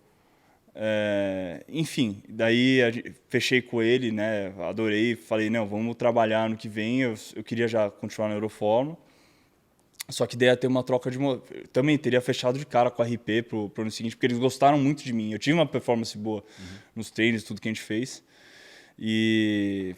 Enfim, daí fechei com ele, né? Adorei, falei, não, vamos trabalhar no que vem. Eu queria já continuar na Eurofórmula. Só que daí ia ter uma troca de... Também teria fechado de cara com a RP pro ano seguinte, porque eles gostaram muito de mim. Eu tive uma performance boa nos treinos, tudo que a gente fez.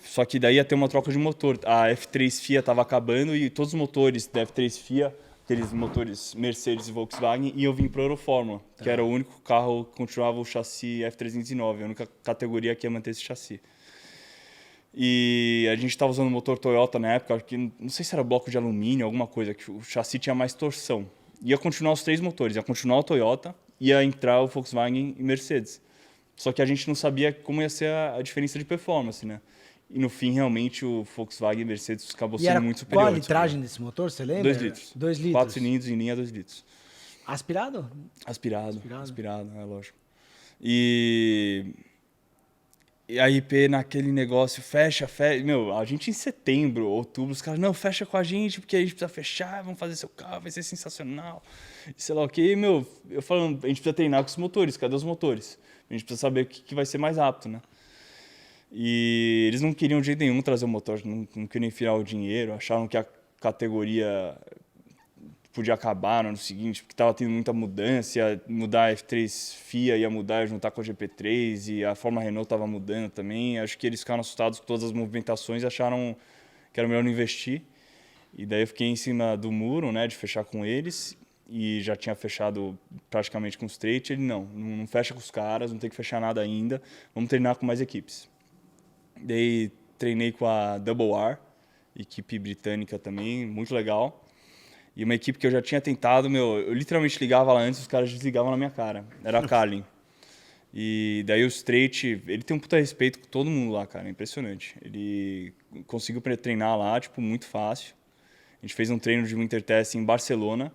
Só que daí ia ter uma troca de motor. A F3 FIA estava acabando e todos os motores da F3 FIA, aqueles motores Mercedes e Volkswagen, iam vir para a Eurofórmula, que era o único carro que continuava o chassi F309, a única categoria que ia manter esse chassi. E a gente estava usando o motor Toyota na época, acho que, não sei se era bloco de alumínio, alguma coisa, que o chassi tinha mais torção. Ia continuar os 3 motores, ia continuar o Toyota, ia entrar o Volkswagen e Mercedes. Só que a gente não sabia como ia ser a diferença de performance, né? E no fim, realmente, o Volkswagen e Mercedes acabou sendo muito superior. Qual a litragem desse motor, você lembra? 2 litros. 2 litros. 4 cilindros em linha, 2 litros. Aspirado? Aspirado, lógico. E a RP naquele negócio, fecha. Meu, a gente em setembro, outubro, os caras, não, fecha com a gente, porque a gente precisa fechar, vamos fazer seu carro, vai ser sensacional. E sei lá o quê. E, meu, eu falando, a gente precisa treinar com os motores, cadê os motores? A gente precisa saber o que vai ser mais rápido, né? E eles não queriam de jeito nenhum trazer o motor, não queriam enfiar o dinheiro, acharam que a categoria podia acabar no ano seguinte, porque estava tendo muita mudança, ia mudar a F3 FIA, ia mudar, ia juntar com a GP3, e a Fórmula Renault estava mudando também. Acho que eles ficaram assustados com todas as movimentações e acharam que era melhor não investir. E daí eu fiquei em cima do muro, né, de fechar com eles, e já tinha fechado praticamente com os Straight. Ele, não fecha com os caras, não tem que fechar nada ainda, vamos treinar com mais equipes. Daí treinei com a Double R, equipe britânica também, muito legal. E uma equipe que eu já tinha tentado, eu literalmente ligava lá antes, os caras desligavam na minha cara. Era a Carlin. E daí o Straight, ele tem um puta respeito com todo mundo lá, cara, é impressionante. Ele conseguiu treinar lá, tipo, muito fácil. A gente fez um treino de winter test em Barcelona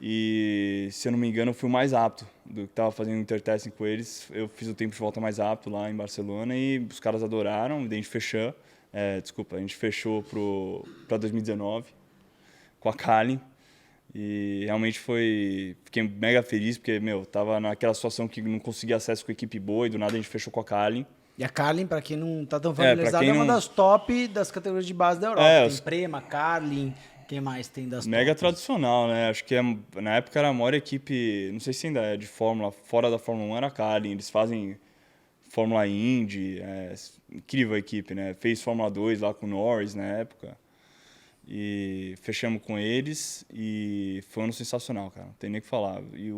e, se eu não me engano, eu fui o mais apto do que estava fazendo winter testing com eles. Eu fiz o tempo de volta mais rápido lá em Barcelona e os caras adoraram, e daí a gente fechou. A gente fechou para 2019 com a Carlin. E realmente fiquei mega feliz, porque, tava naquela situação que não conseguia acesso com a equipe boa e do nada a gente fechou com a Carlin. E a Carlin, para quem não tá tão familiarizado, é uma das top das categorias de base da Europa. Tem Prema, Carlin, quem mais tem das mega tops? Tradicional, né? Acho que na época era a maior equipe, não sei se ainda é, de Fórmula, fora da Fórmula 1 era a Carlin. Eles fazem Fórmula Indy, incrível a equipe, né? Fez Fórmula 2 lá com o Norris na época. E fechamos com eles e foi um ano sensacional, cara. Não tem nem o que falar. E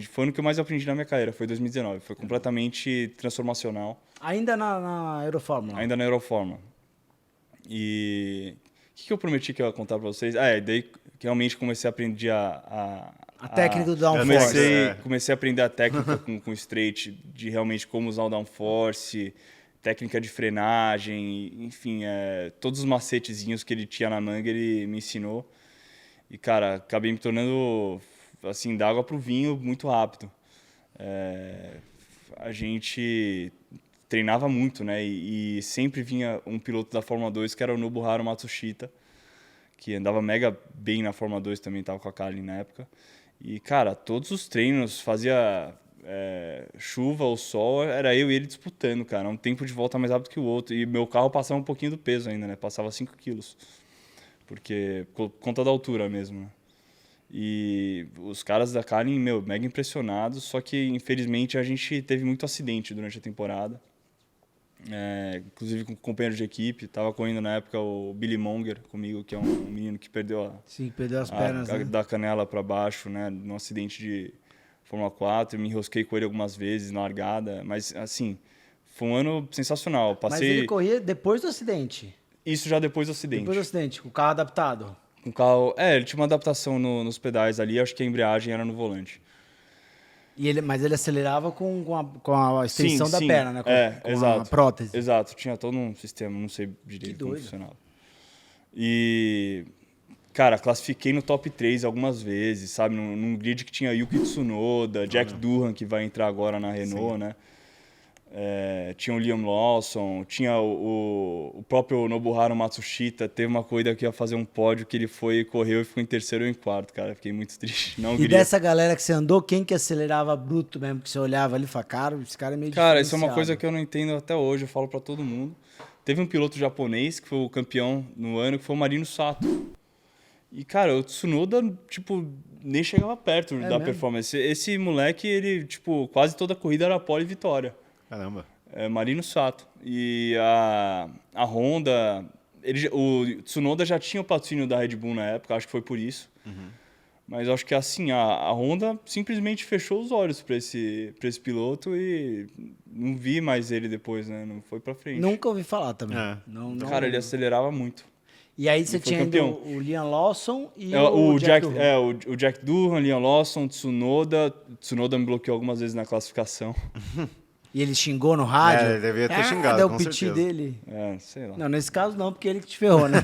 foi o ano que eu mais aprendi na minha carreira, foi 2019. Foi completamente transformacional. Ainda na Eurofórmula? Ainda na Eurofórmula. E o que eu prometi que eu ia contar pra vocês? Daí que realmente comecei a aprender a técnica do downforce. Comecei a aprender a técnica com o straight, de realmente como usar o downforce, técnica de frenagem, enfim, todos os macetezinhos que ele tinha na manga, ele me ensinou. E, cara, acabei me tornando, assim, da água pro vinho muito rápido. A gente treinava muito, né? E sempre vinha um piloto da Fórmula 2, que era o Nobuharu Matsushita, que andava mega bem na Fórmula 2 também, estava com a Carlin na época. E, cara, todos os treinos, fazia chuva ou sol, era eu e ele disputando, cara. Um tempo de volta mais rápido que o outro. E meu carro passava um pouquinho do peso ainda, né? Passava 5 quilos. Porque, por conta da altura mesmo, né? E os caras da Carlin, mega impressionados. Só que, infelizmente, a gente teve muito acidente durante a temporada. Inclusive com companheiro de equipe, tava correndo na época o Billy Monger comigo, que é um menino que perdeu as pernas, né? da canela para baixo, né, num acidente de Fórmula 4. Eu me enrosquei com ele algumas vezes na largada, mas assim, foi um ano sensacional. Mas ele corria depois do acidente? Isso já depois do acidente. Depois do acidente, com o carro adaptado? Com o carro, ele tinha uma adaptação nos pedais ali, acho que a embreagem era no volante. Mas ele acelerava com a extensão da perna, né? Com exato, a prótese. Exato, tinha todo um sistema, não sei direito como funcionava. E, cara, classifiquei no top 3 algumas vezes, sabe? Num grid que tinha Yuki Tsunoda, Jack Durham, que vai entrar agora na Renault, né? Tinha o Liam Lawson, tinha o próprio Nobuharu Matsushita. Teve uma corrida que ia fazer um pódio que ele foi, correu e ficou em terceiro ou em quarto, cara. Fiquei muito triste. Dessa galera que você andou, quem que acelerava bruto mesmo? Que você olhava ali e falava, cara, esse cara é meio Cara, isso é uma coisa que eu não entendo até hoje, eu falo pra todo mundo. Teve um piloto japonês que foi o campeão no ano, que foi o Marino Sato. E, cara, o Tsunoda, tipo, nem chegava perto da performance. Esse moleque, ele, tipo, quase toda a corrida era pole e vitória. Caramba. Marino Sato. E a Honda... o Tsunoda já tinha o patrocínio da Red Bull na época, acho que foi por isso. Uhum. Mas acho que assim, a Honda simplesmente fechou os olhos para esse piloto e não vi mais ele depois, né? Não foi para frente. Nunca ouvi falar também. Cara, ele acelerava muito. E aí você tinha ainda o Liam Lawson e o Jack Durham. O Jack Durham, Liam Lawson, Tsunoda. Tsunoda me bloqueou algumas vezes na classificação. E ele xingou no rádio? Ele devia ter xingado, deu com o piti certeza. dele. Sei lá. Não, nesse caso não, porque ele que te ferrou, né?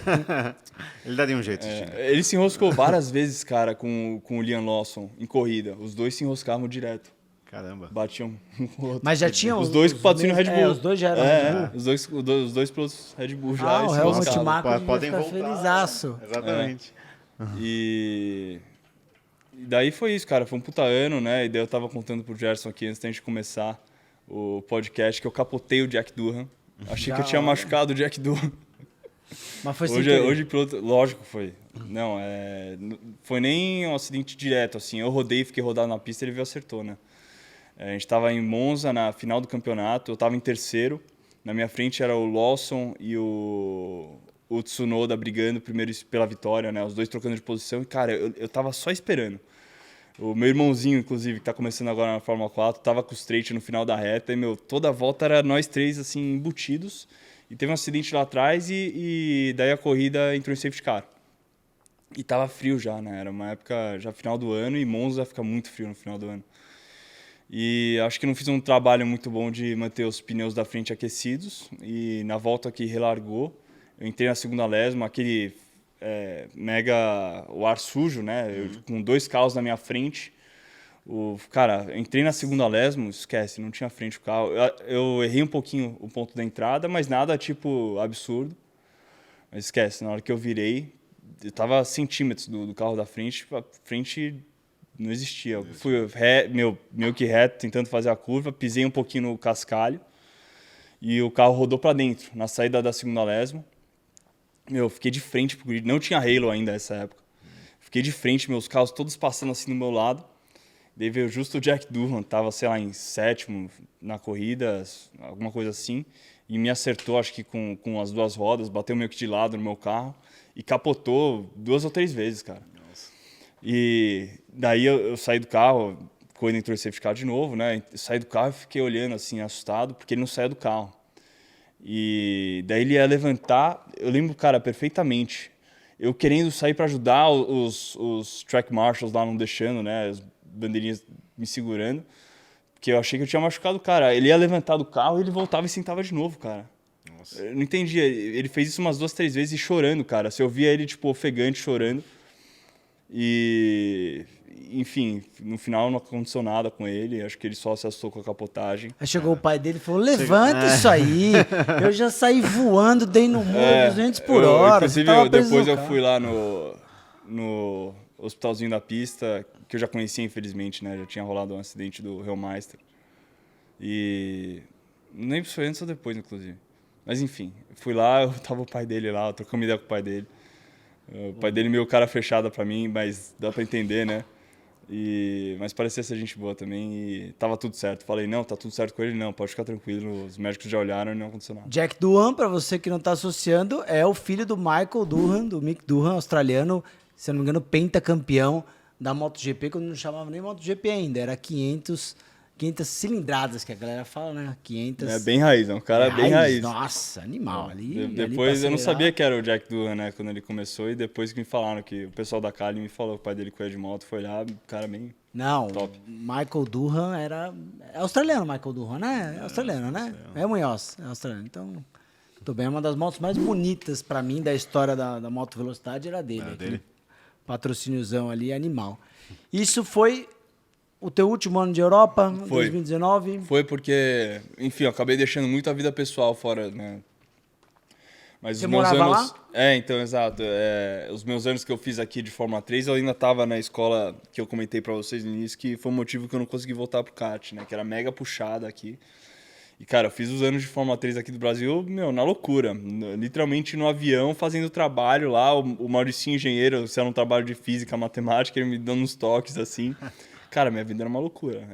Ele daria um jeito. Ele se enroscou várias vezes, cara, com o Liam Lawson em corrida. Os dois se enroscavam direto. Caramba. Batiam um com o outro. Mas já tinham os dois com o patrocínio Red Bull. Os dois já eram Red Bull. Os dois pilotos Red Bull já. O Helmut Marko podem ficar voltar. felizaço. Exatamente. E daí foi isso, cara. Foi um puta ano, né? E daí eu tava contando pro Gerson aqui antes da gente começar o podcast que eu capotei o Jack Durham. Achei que eu tinha machucado o Jack Durham. Mas foi hoje piloto, lógico foi. Não, foi nem um acidente direto, assim. Eu rodei, fiquei rodado na pista e ele veio e acertou, né? A gente estava em Monza na final do campeonato, eu estava em terceiro. Na minha frente era o Lawson e o Tsunoda brigando primeiro pela vitória, né? Os dois trocando de posição. E, cara, eu tava só esperando. O meu irmãozinho, inclusive, que tá começando agora na Fórmula 4, tava com o straight no final da reta. E, toda a volta era nós três, assim, embutidos. E teve um acidente lá atrás e daí a corrida entrou em safety car. E tava frio já, né? Era uma época já final do ano e Monza fica muito frio no final do ano. E acho que não fiz um trabalho muito bom de manter os pneus da frente aquecidos. E na volta que relargou, eu entrei na segunda lésima, aquele o ar sujo, né? Com dois carros na minha frente. Cara, eu entrei na segunda lésima, esquece, não tinha frente o carro. Eu errei um pouquinho o ponto da entrada, mas nada tipo absurdo. Mas esquece, na hora que eu virei, eu tava a centímetros do carro da frente, a frente não existia. Eu fui meio que reto, tentando fazer a curva, pisei um pouquinho no cascalho e o carro rodou para dentro, na saída da segunda lésima. Fiquei de frente pro grid, não tinha halo ainda nessa época. Fiquei de frente, meus carros todos passando assim do meu lado. Daí veio justo o Jack Durham, tava, sei lá, em sétimo na corrida, alguma coisa assim, e me acertou, acho que com as duas rodas, bateu meio que de lado no meu carro, e capotou 2 ou 3 vezes, cara. E daí eu saí do carro, quando entrou em safety car de novo, né? Eu saí do carro e fiquei olhando assim, assustado, porque ele não saía do carro. E daí ele ia levantar, eu lembro, cara, perfeitamente. Eu querendo sair para ajudar os track marshals lá não deixando, né? As bandeirinhas me segurando, porque eu achei que eu tinha machucado o cara. Ele ia levantar do carro e ele voltava e sentava de novo, cara. Nossa. Eu não entendia. Ele fez isso umas 2, 3 vezes e chorando, cara. Você ouvia ele, tipo, ofegante, chorando. E, enfim, no final não aconteceu nada com ele. Acho que ele só se assustou com a capotagem. Aí chegou o pai dele e falou, levanta isso aí. Eu já saí voando, dei no muro 200 por hora. Inclusive, depois eu fui lá no hospitalzinho da pista, que eu já conhecia, infelizmente, né? Já tinha rolado um acidente do Hellmeister. E não lembro se foi antes ou depois, inclusive. Mas, enfim, fui lá, tava o pai dele lá, eu trocando uma ideia com o pai dele. O pai dele meio cara fechada pra mim, mas dá pra entender, né? Mas parecia ser gente boa também e tava tudo certo. Falei, não, tá tudo certo com ele, não, pode ficar tranquilo. Os médicos já olharam e não aconteceu nada. Jack Doohan, pra você que não tá associando, é o filho do Michael Doohan, do Mick Doohan, australiano, se eu não me engano, pentacampeão da MotoGP, quando não chamava nem MotoGP ainda, era 500 cilindradas, que a galera fala, né? 500... É bem raiz, é um cara bem raiz. Nossa, animal. Ali, Depois ali eu não sabia que era o Jack Doohan, né, quando ele começou, e depois que me falaram que o pessoal da Cali me falou que o pai dele corria de moto, foi lá, o cara bem... Não, top. Michael Doohan era... É australiano, Michael Doohan, né? É australiano, né? É Munhoz, é australiano. Então, tudo bem. Uma das motos mais bonitas pra mim da história da moto velocidade era dele. Era dele. Patrocíniozão ali, animal. Isso foi o teu último ano de Europa, Foi. 2019? Foi porque, enfim, eu acabei deixando muito a vida pessoal fora, né? Mas Você os meus morava anos... lá? Então, exato. Os meus anos que eu fiz aqui de Fórmula 3, eu ainda estava na escola que eu comentei para vocês no início, que foi o motivo que eu não consegui voltar pro kart, né? Que era mega puxada aqui. E, cara, eu fiz os anos de Fórmula 3 aqui do Brasil, meu, na loucura. Literalmente no avião, fazendo trabalho lá. O Mauricinho, engenheiro, se era um trabalho de física, matemática, ele me dando uns toques, assim. Cara, minha vida era uma loucura.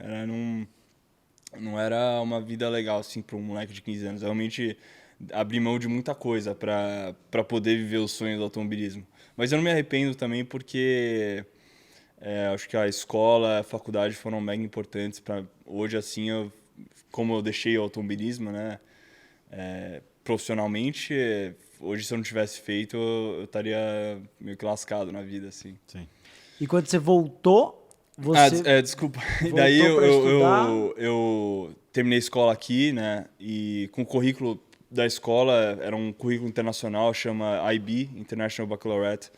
Não era uma vida legal, assim, para um moleque de 15 anos. Eu realmente abri mão de muita coisa para poder viver o sonho do automobilismo. Mas eu não me arrependo também porque acho que a escola, a faculdade foram mega importantes para hoje, assim, como eu deixei o automobilismo, né, profissionalmente, hoje se eu não tivesse feito, eu estaria meio que lascado na vida, assim. Sim. E quando você voltou, você... Desculpa. voltou Daí pra estudar? eu terminei a escola aqui, né? E com o currículo da escola, era um currículo internacional, chama IB, International Baccalaureate.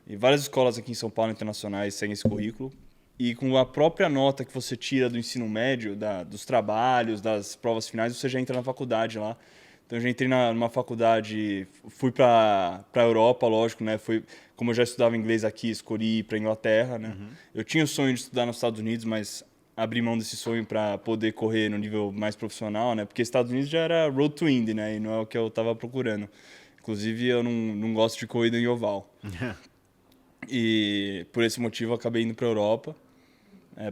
E várias escolas aqui em São Paulo internacionais seguem esse currículo. E com a própria nota que você tira do ensino médio, dos trabalhos, das provas finais, você já entra na faculdade lá. Então, eu já entrei numa faculdade, fui para a Europa, lógico, né? Como eu já estudava inglês aqui, escolhi ir para a Inglaterra, né? Uhum. Eu tinha o sonho de estudar nos Estados Unidos, mas abri mão desse sonho para poder correr no nível mais profissional, né? Porque Estados Unidos já era road to Indy, né? E não é o que eu estava procurando. Inclusive, eu não gosto de corrida em oval. E por esse motivo, eu acabei indo para a Europa,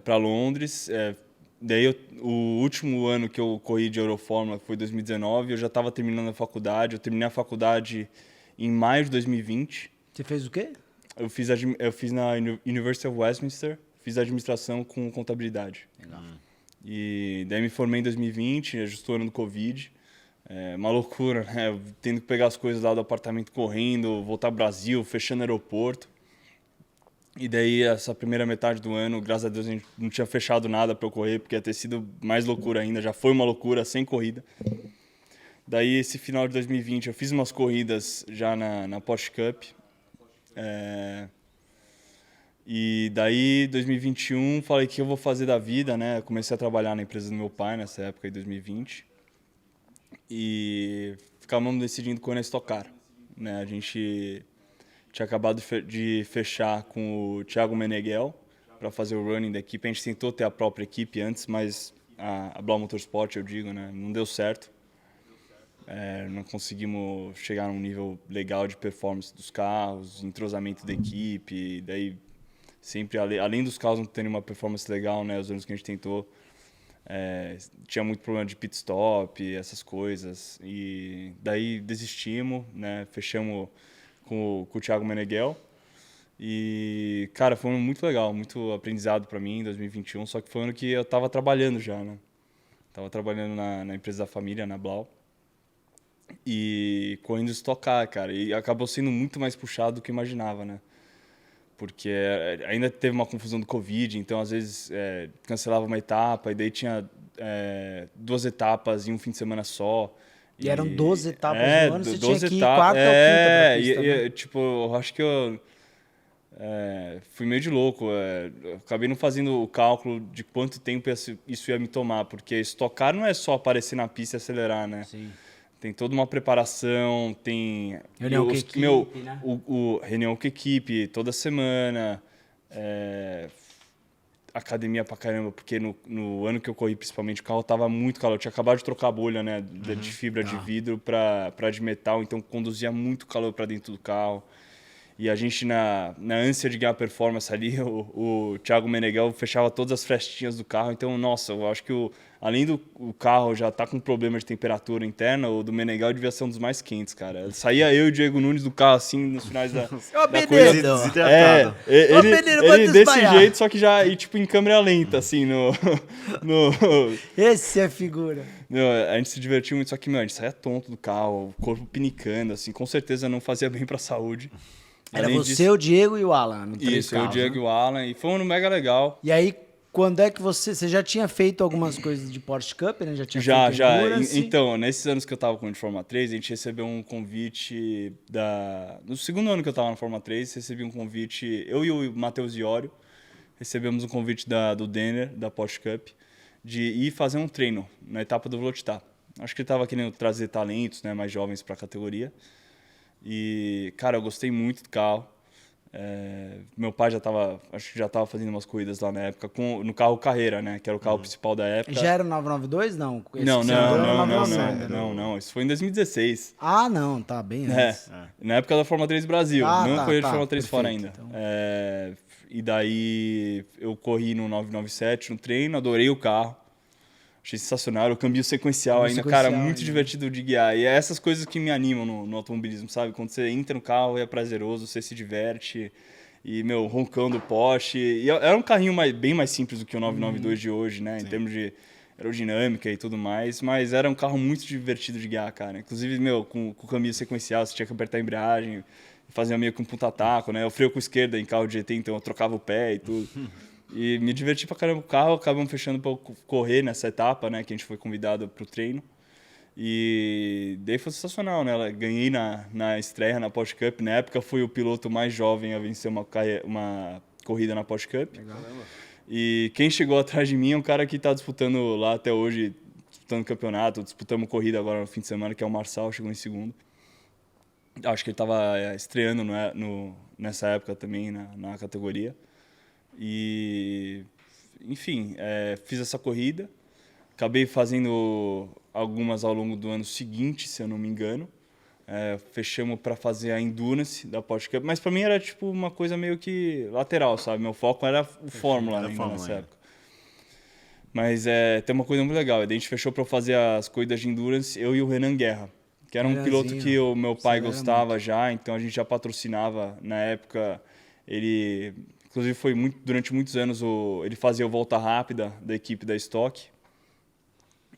para Londres. Daí, o último ano que eu corri de Eurofórmula, que foi 2019, eu já estava terminando a faculdade. Eu terminei a faculdade em maio de 2020. Você fez o quê? Eu fiz na University of Westminster, fiz administração com contabilidade. Legal. E daí me formei em 2020, justo o ano do Covid. Uma loucura, né? Eu tendo que pegar as coisas lá do apartamento correndo, voltar ao Brasil, fechando o aeroporto. E daí, essa primeira metade do ano, graças a Deus, a gente não tinha fechado nada para eu correr, porque ia ter sido mais loucura ainda. Já foi uma loucura, sem corrida. Daí, esse final de 2020, eu fiz umas corridas já na Porsche Cup. E daí, 2021, falei, o que eu vou fazer da vida, né? Eu comecei a trabalhar na empresa do meu pai, nessa época, em 2020. E ficávamos decidindo quando ia estocar, né? A gente tinha acabado de fechar com o Thiago Meneghel para fazer o running da equipe. A gente tentou ter a própria equipe antes, mas a Blau Motorsport, eu digo, né, não deu certo. Não conseguimos chegar num nível legal de performance dos carros, entrosamento da equipe. Daí, sempre, além dos carros não terem uma performance legal, né, os anos que a gente tentou, tinha muito problema de pit stop, essas coisas. E daí desistimos, né, fechamos com o Thiago Meneghel. E, cara, foi um ano muito legal, muito aprendizado para mim em 2021, só que foi um ano que eu estava trabalhando já, né? Tava trabalhando na empresa da família, na Blau, e correndo Stock Car, cara, e acabou sendo muito mais puxado do que eu imaginava, né? Porque ainda teve uma confusão do Covid, então às vezes cancelava uma etapa e daí tinha 2 etapas em um fim de semana só. E eram 12 etapas no ano, você 12 tinha que ir etapas, quarta ou quinta pra pista, né? tipo, eu acho que eu fui meio de louco. Eu acabei não fazendo o cálculo de quanto tempo isso ia me tomar, porque estocar não é só aparecer na pista e acelerar, né? Sim. Tem toda uma preparação, tem... Reunião com a equipe, né? Reunião com a equipe toda semana, academia pra caramba, porque no ano que eu corri, principalmente, o carro tava muito calor. Eu tinha acabado de trocar a bolha, né, de fibra de vidro pra de metal, então conduzia muito calor para dentro do carro. E a gente, na ânsia de ganhar performance ali, o Thiago Meneghel fechava todas as frestinhas do carro. Então, nossa, eu acho que além do carro já tá com problema de temperatura interna, o do Meneghel devia ser um dos mais quentes, cara. Saía eu e o Diego Nunes do carro, assim, nos finais da corrida. Desidratado. Ele desse jeito, só que já tipo, em câmera lenta, assim, Esse é figura. A gente se divertiu muito, só que, a gente saía tonto do carro, o corpo pinicando, assim, com certeza não fazia bem pra saúde. Era Além você, disso, o Diego e o Alan. No três isso, eu, o carros, Diego né? e o Alan, e foi um ano mega legal. E aí, quando é que você já tinha feito algumas coisas de Porsche Cup, né? Já tinha feito Já. Endurance? Então, nesses anos que eu tava com o Fórmula 3, a gente recebeu um convite no segundo ano que eu tava na Fórmula 3, recebi um convite, eu e o Matheus Iorio, recebemos um convite do Denner, da Porsche Cup, de ir fazer um treino na etapa do Vlottar. Acho que ele tava querendo trazer talentos, né, mais jovens pra categoria. E, cara, eu gostei muito do carro. Meu pai acho que já estava fazendo umas corridas lá na época, no carro Carreira, né? Que era o carro principal da época. Já era o 992? Não. Esse Não, que você andou era o não, 997 ainda, né? não. Isso foi em 2016. Ah, não. Tá bem antes. Na época da Fórmula 3 Brasil. Não corri de Fórmula 3 fora perfeito, ainda. então. E daí eu corri no 997 no treino, adorei o carro. Achei sensacional, o câmbio sequencial ainda, cara, muito divertido de guiar. E é essas coisas que me animam no automobilismo, sabe? Quando você entra no carro, é prazeroso, você se diverte. E, roncando o Porsche. E era um carrinho bem mais simples do que o 992 de hoje, né? Sim. Em termos de aerodinâmica e tudo mais. Mas era um carro muito divertido de guiar, cara. Inclusive, com o câmbio sequencial, você tinha que apertar a embreagem, fazia meio que um punta-taco, né? Eu freio com a esquerda em carro de GT, então eu trocava o pé e tudo. E me diverti pra caramba com o carro, acabamos fechando pra eu correr nessa etapa, né, que a gente foi convidado pro treino. E daí foi sensacional, né? Ganhei na estreia na Porsche Cup. Na época fui o piloto mais jovem a vencer uma corrida na Porsche Cup. Legal. E quem chegou atrás de mim é um cara que tá disputando lá até hoje, disputando campeonato, disputamos corrida agora no fim de semana, que é o Marçal, chegou em segundo. Acho que ele tava estreando nessa época também na categoria. E, enfim, fiz essa corrida, acabei fazendo algumas ao longo do ano seguinte, se eu não me engano. Fechamos para fazer a Endurance da Porsche Cup, mas para mim era tipo uma coisa meio que lateral, sabe? Meu foco era o Fórmula ainda nessa época. Mas tem uma coisa muito legal, a gente fechou para fazer as corridas de Endurance, eu e o Renan Guerra, que era um piloto que o meu pai gostava já, então a gente já patrocinava na época. Ele... Inclusive, durante muitos anos, ele fazia o volta rápida da equipe da Stock.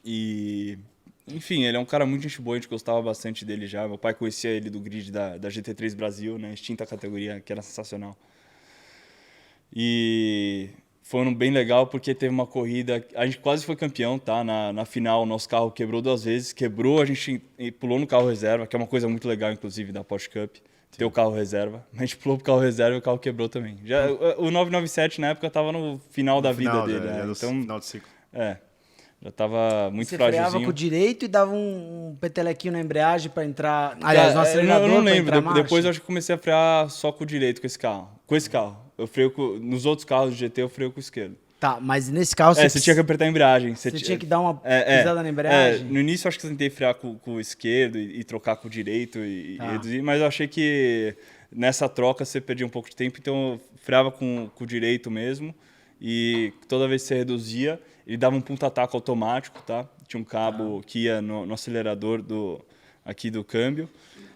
E, enfim, ele é um cara muito gente boa, a gente gostava bastante dele já. Meu pai conhecia ele do grid da GT3 Brasil, né? Extinta categoria, que era sensacional. E foi um ano bem legal, porque teve uma corrida... A gente quase foi campeão, tá? Na final, o nosso carro quebrou 2 vezes. Quebrou, a gente pulou no carro reserva, que é uma coisa muito legal, inclusive, da Porsche Cup. Ter o carro reserva. A gente pulou pro carro reserva e o carro quebrou também. O 997 na época tava no final da vida dele. Né? Então, final de ciclo. Já tava muito você frágilzinho. Você freava com o direito e dava um petelequinho na embreagem para entrar... Aliás, no acelerador. Eu não lembro. Depois eu acho que comecei a frear só com o direito com esse carro. Eu freio nos outros carros do GT eu freio com o esquerdo. Tá, mas nesse carro você tinha que apertar a embreagem. Você tinha que dar uma pisada na embreagem? No início eu acho que eu tentei frear com o esquerdo e trocar com o direito e reduzir, mas eu achei que nessa troca você perdia um pouco de tempo, então eu freava com o direito mesmo e toda vez que você reduzia, ele dava um punta-taco automático, tá? Tinha um cabo que ia no acelerador aqui do câmbio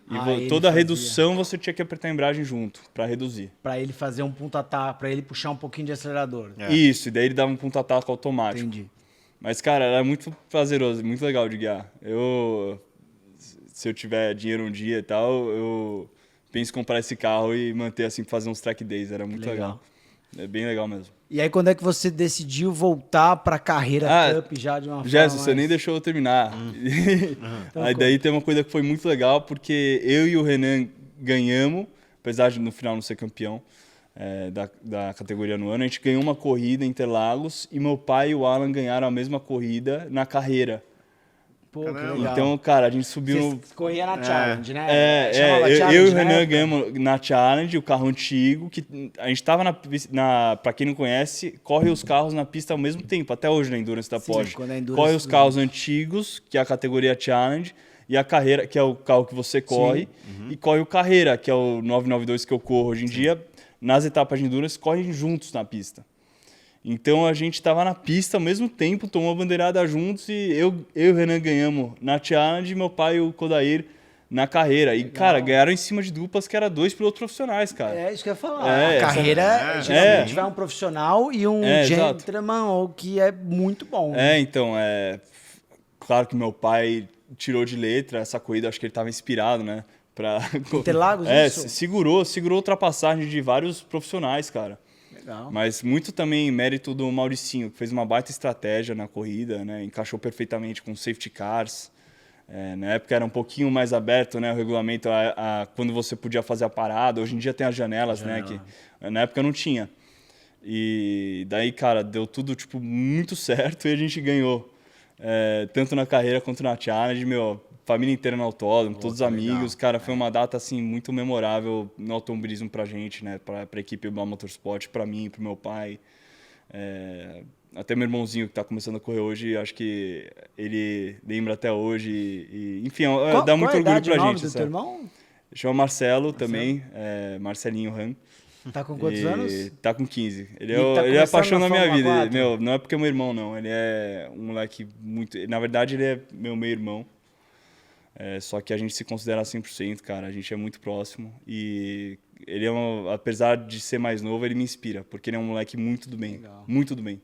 Ele toda a fazia. redução você tinha que apertar a embreagem junto, para reduzir. Pra ele fazer um punta-taco, pra ele puxar um pouquinho de acelerador. Isso, e daí ele dava um ponta-taco automático. Entendi. Mas, cara, era muito prazeroso, muito legal de guiar. Se eu tiver dinheiro um dia e tal, eu penso em comprar esse carro e manter assim, fazer uns track days. Era muito legal. É bem legal mesmo. E aí, quando é que você decidiu voltar pra carreira Cup já de uma forma Gerson, mais... você nem deixou eu terminar. Aí daí tem uma coisa que foi muito legal, porque eu e o Renan ganhamos, apesar de no final não ser campeão da categoria no ano, a gente ganhou uma corrida em Interlagos e meu pai e o Alan ganharam a mesma corrida na carreira. Pô, que legal. Então, cara, a gente subiu no... Você corria na Challenge, né? Chamava eu Challenge e o na Renan época? ganhamos na Challenge, o carro antigo, que a gente tava pra quem não conhece, corre os carros na pista ao mesmo tempo, até hoje na Endurance da Sim, Porsche. quando a Endurance Corre os do- carros antigos, que é a categoria Challenge, e a carreira, que é o carro que você corre, e corre o carreira, que é o 992 que eu corro hoje em dia, nas etapas de Endurance, correm juntos na pista. Então a gente estava na pista ao mesmo tempo, tomou a bandeirada juntos e eu e o Renan ganhamos na Challenge, meu pai e o Kodair na carreira. E, cara, ganharam em cima de duplas que era 2 pilotos profissionais, cara. É isso que eu ia falar. É, a carreira, geralmente, vai um profissional e um exato. gentleman, ou que é muito bom. né? Então, claro que meu pai tirou de letra essa corrida, acho que ele estava inspirado, né? Interlagos, isso? segurou ultrapassagem de vários profissionais, cara. Legal. Mas muito também mérito do Mauricinho, que fez uma baita estratégia na corrida, né? Encaixou perfeitamente com safety cars. Na época era um pouquinho mais aberto, né? O regulamento, quando você podia fazer a parada. Hoje em dia tem as janelas, né? Que na época não tinha. E daí, cara, deu tudo tipo, muito certo e a gente ganhou. Tanto na carreira quanto na challenge, família inteira no autódromo, todos os amigos. Cara, foi uma data assim muito memorável no automobilismo pra gente, né? Pra equipe Blau Motorsport, pra mim, pro meu pai. Até meu irmãozinho que tá começando a correr hoje, acho que ele lembra até hoje. Enfim, dá muito orgulho pra gente. Do teu irmão? Chama Marcelo também, Marcelinho Ran. Tá com quantos anos? Tá com 15. Ele tá é a paixão começando da na minha vida. Fórmula 4? Não é porque é meu irmão, não. Ele é um moleque muito... Na verdade, ele é meu meio-irmão. Só que a gente se considera 100%, cara. A gente é muito próximo. E ele apesar de ser mais novo, ele me inspira. Porque ele é um moleque muito do bem. Legal. Muito do bem.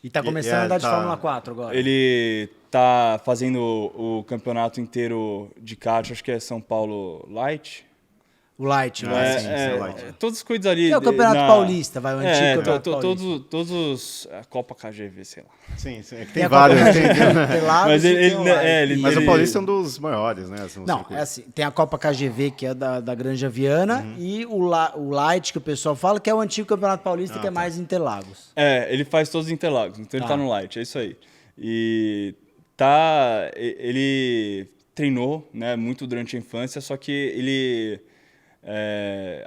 E tá começando a andar de tá- Fórmula 4 agora. Ele tá fazendo o campeonato inteiro de kart. Acho que é São Paulo Light. O Light, né? sim, Light. Todas as coisas ali. É o Campeonato Paulista, vai, o antigo Campeonato Paulista. Todos a Copa KGV, sei lá. Sim, é que Tem tem a vários. Copa Tem- Interlagos Mas e ele- tem o ele- Light. Mas o Paulista é um dos maiores, né? assim, no Não, circuito. é assim, tem a Copa KGV, que é da Granja Viana, e o Light, que o pessoal fala, que é o antigo Campeonato Paulista, que é mais Interlagos. Ele faz todos os Interlagos, então ele tá no Light, é isso aí. E ele treinou, né, muito durante a infância, só que ele,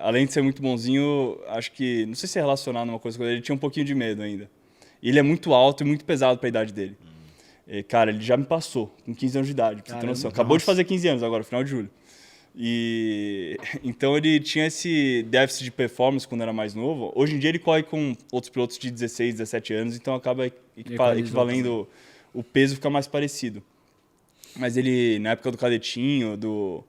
além de ser muito bonzinho, acho que, não sei se é relacionado a uma coisa com ele tinha um pouquinho de medo ainda. E ele é muito alto e muito pesado para a idade dele. E, cara, ele já me passou com 15 anos de idade, pra você ter noção. Acabou de fazer 15 anos agora, final de julho. E então ele tinha esse déficit de performance quando era mais novo. Hoje em dia ele corre com outros pilotos de 16, 17 anos, então acaba equivalendo, o peso fica mais parecido. Mas ele, na época do cadetinho, do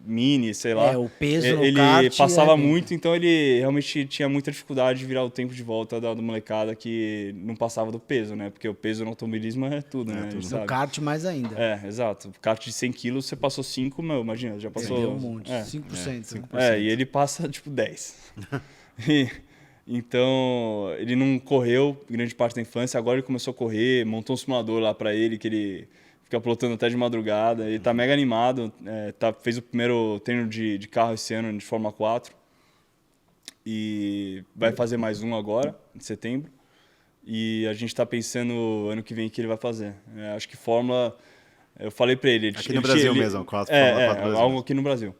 mini, sei lá, O peso no ele kart passava é- muito, então ele realmente tinha muita dificuldade de virar o tempo de volta da molecada que não passava do peso, né? Porque o peso no automobilismo é tudo, né? A gente No sabe. kart mais ainda. Exato. Kart de 100 quilos, você passou 5, imagina, já passou... Perdeu um monte, 5%. E ele passa, tipo, 10. Então, ele não correu grande parte da infância, agora ele começou a correr, montou um simulador lá pra ele, que ele fica pilotando até de madrugada, ele tá mega animado, fez o primeiro treino de carro esse ano, de Fórmula 4, e vai fazer mais um agora, em setembro, e a gente tá pensando ano que vem o que ele vai fazer. Acho que Fórmula... Eu falei pra ele... Aqui no Brasil mesmo, Fórmula 4 Brasil. algo aqui no Brasil.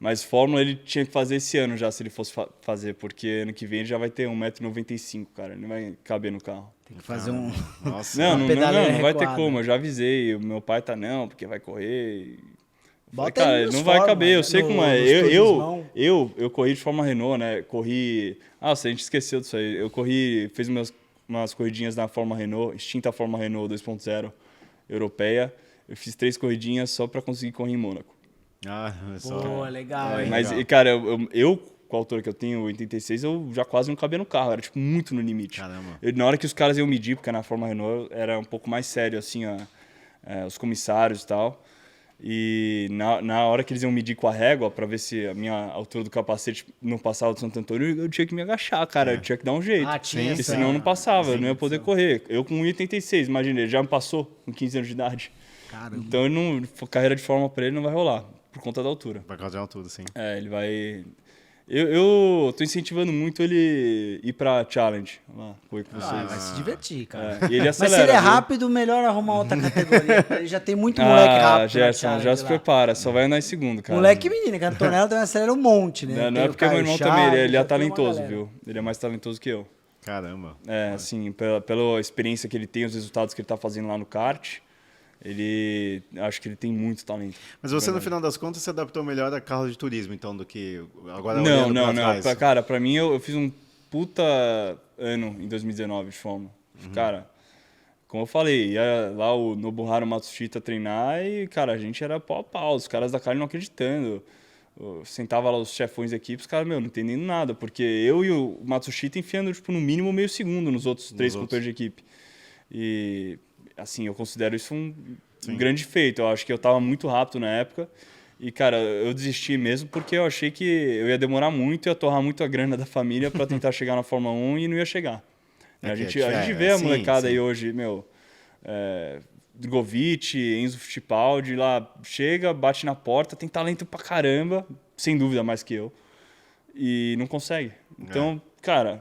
Mas Fórmula ele tinha que fazer esse ano já, se ele fosse fazer, porque ano que vem ele já vai ter 1,95 m, cara. Ele não vai caber no carro. Tem que fazer um... Nossa. Não pedaleira vai ter recuada. como. Eu já avisei. O meu pai tá, não, porque vai correr. Bota Cara, ele nos não vai Fórmula, caber. Eu né? sei como é. Nos turismão. Eu corri de Fórmula Renault, né? Corri... a gente esqueceu disso aí. Eu fiz umas corridinhas na Fórmula Renault, extinta Fórmula Renault 2.0 europeia. Eu fiz 3 corridinhas só para conseguir correr em Mônaco. Ah, só... Pô, legal, hein? Mas, cara, eu, com a altura que eu tenho, 86, eu já quase não cabia no carro. Era, tipo, muito no limite. Caramba. Na hora que os caras iam medir, porque na Fórmula Renault era um pouco mais sério, assim, os comissários e tal. E na hora que eles iam medir com a régua, pra ver se a minha altura do capacete não passava do Santo Antônio, eu tinha que me agachar, cara. Eu tinha que dar um jeito. Ah, tinha Porque essa- senão eu não passava, eu não ia sim, poder correr. Eu com 1,86, imagina, ele já me passou com 15 anos de idade. Caramba. Então, ele não, carreira de Fórmula pra ele não vai rolar, por conta da altura. Por causa de altura, sim. Ele vai... Eu tô incentivando muito ele ir pra Challenge, lá, correr com vocês. Vai se divertir, cara. E ele Mas se acelera, ele é viu? rápido, melhor arrumar outra categoria. Ele já tem muito moleque rápido. Gerson, na já challenge se lá. prepara, só vai andar em segundo, cara. Moleque e menina, que a Antonella também acelera um monte, né? Não é Tem o porque meu Caio irmão Chaves, também, ele é já tem uma talentoso, galera. viu? Ele é mais talentoso que eu. Caramba. Assim, pela experiência que ele tem, os resultados que ele tá fazendo lá no kart, acho que ele tem muito talento. Mas você, no final das contas, se adaptou melhor a carro de turismo, então, do que agora Não, olhando não, pra não. trás. Cara, pra mim, eu fiz um puta ano em 2019 de Fórmula. Cara, como eu falei, ia lá o Nobuharu Matsushita treinar e, cara, a gente era pau a pau. Os caras da Kali não acreditando. Eu sentava lá os chefões da equipe, os caras, não entendendo nada. Porque eu e o Matsushita enfiando, tipo, no mínimo meio segundo nos outros três companheiros de equipe. E, assim, eu considero isso um grande feito. Eu acho que eu tava muito rápido na época. E, cara, eu desisti mesmo porque eu achei que eu ia demorar muito, ia torrar muito a grana da família para tentar chegar na Fórmula 1 e não ia chegar. A gente vê a molecada aí hoje, Drogovic, Enzo Fittipaldi, lá chega, bate na porta, tem talento pra caramba, sem dúvida mais que eu, e não consegue. Então, cara,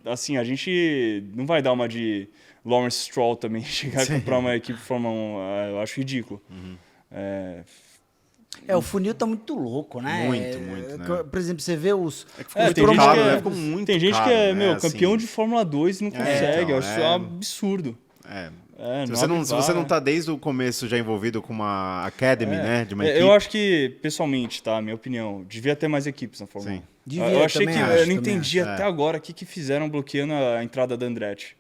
assim, a gente não vai dar uma de Lawrence Stroll também, chegar e comprar uma equipe Fórmula 1, eu acho ridículo. O funil tá muito louco, né? Muito, muito, né? Por exemplo, você vê os... Tem gente caro, que né? Ficou muito tem gente caro, que é, né? campeão Assim. de Fórmula 2 e não consegue. então, eu acho isso um absurdo. Se você não tá desde o começo já envolvido com uma academy, né? De uma equipe. Eu acho que, pessoalmente, tá? Minha opinião, devia ter mais equipes na Fórmula 1. Sim. Devia, eu achei também que acho, eu não também entendi acho. até agora o que fizeram bloqueando a entrada da Andretti.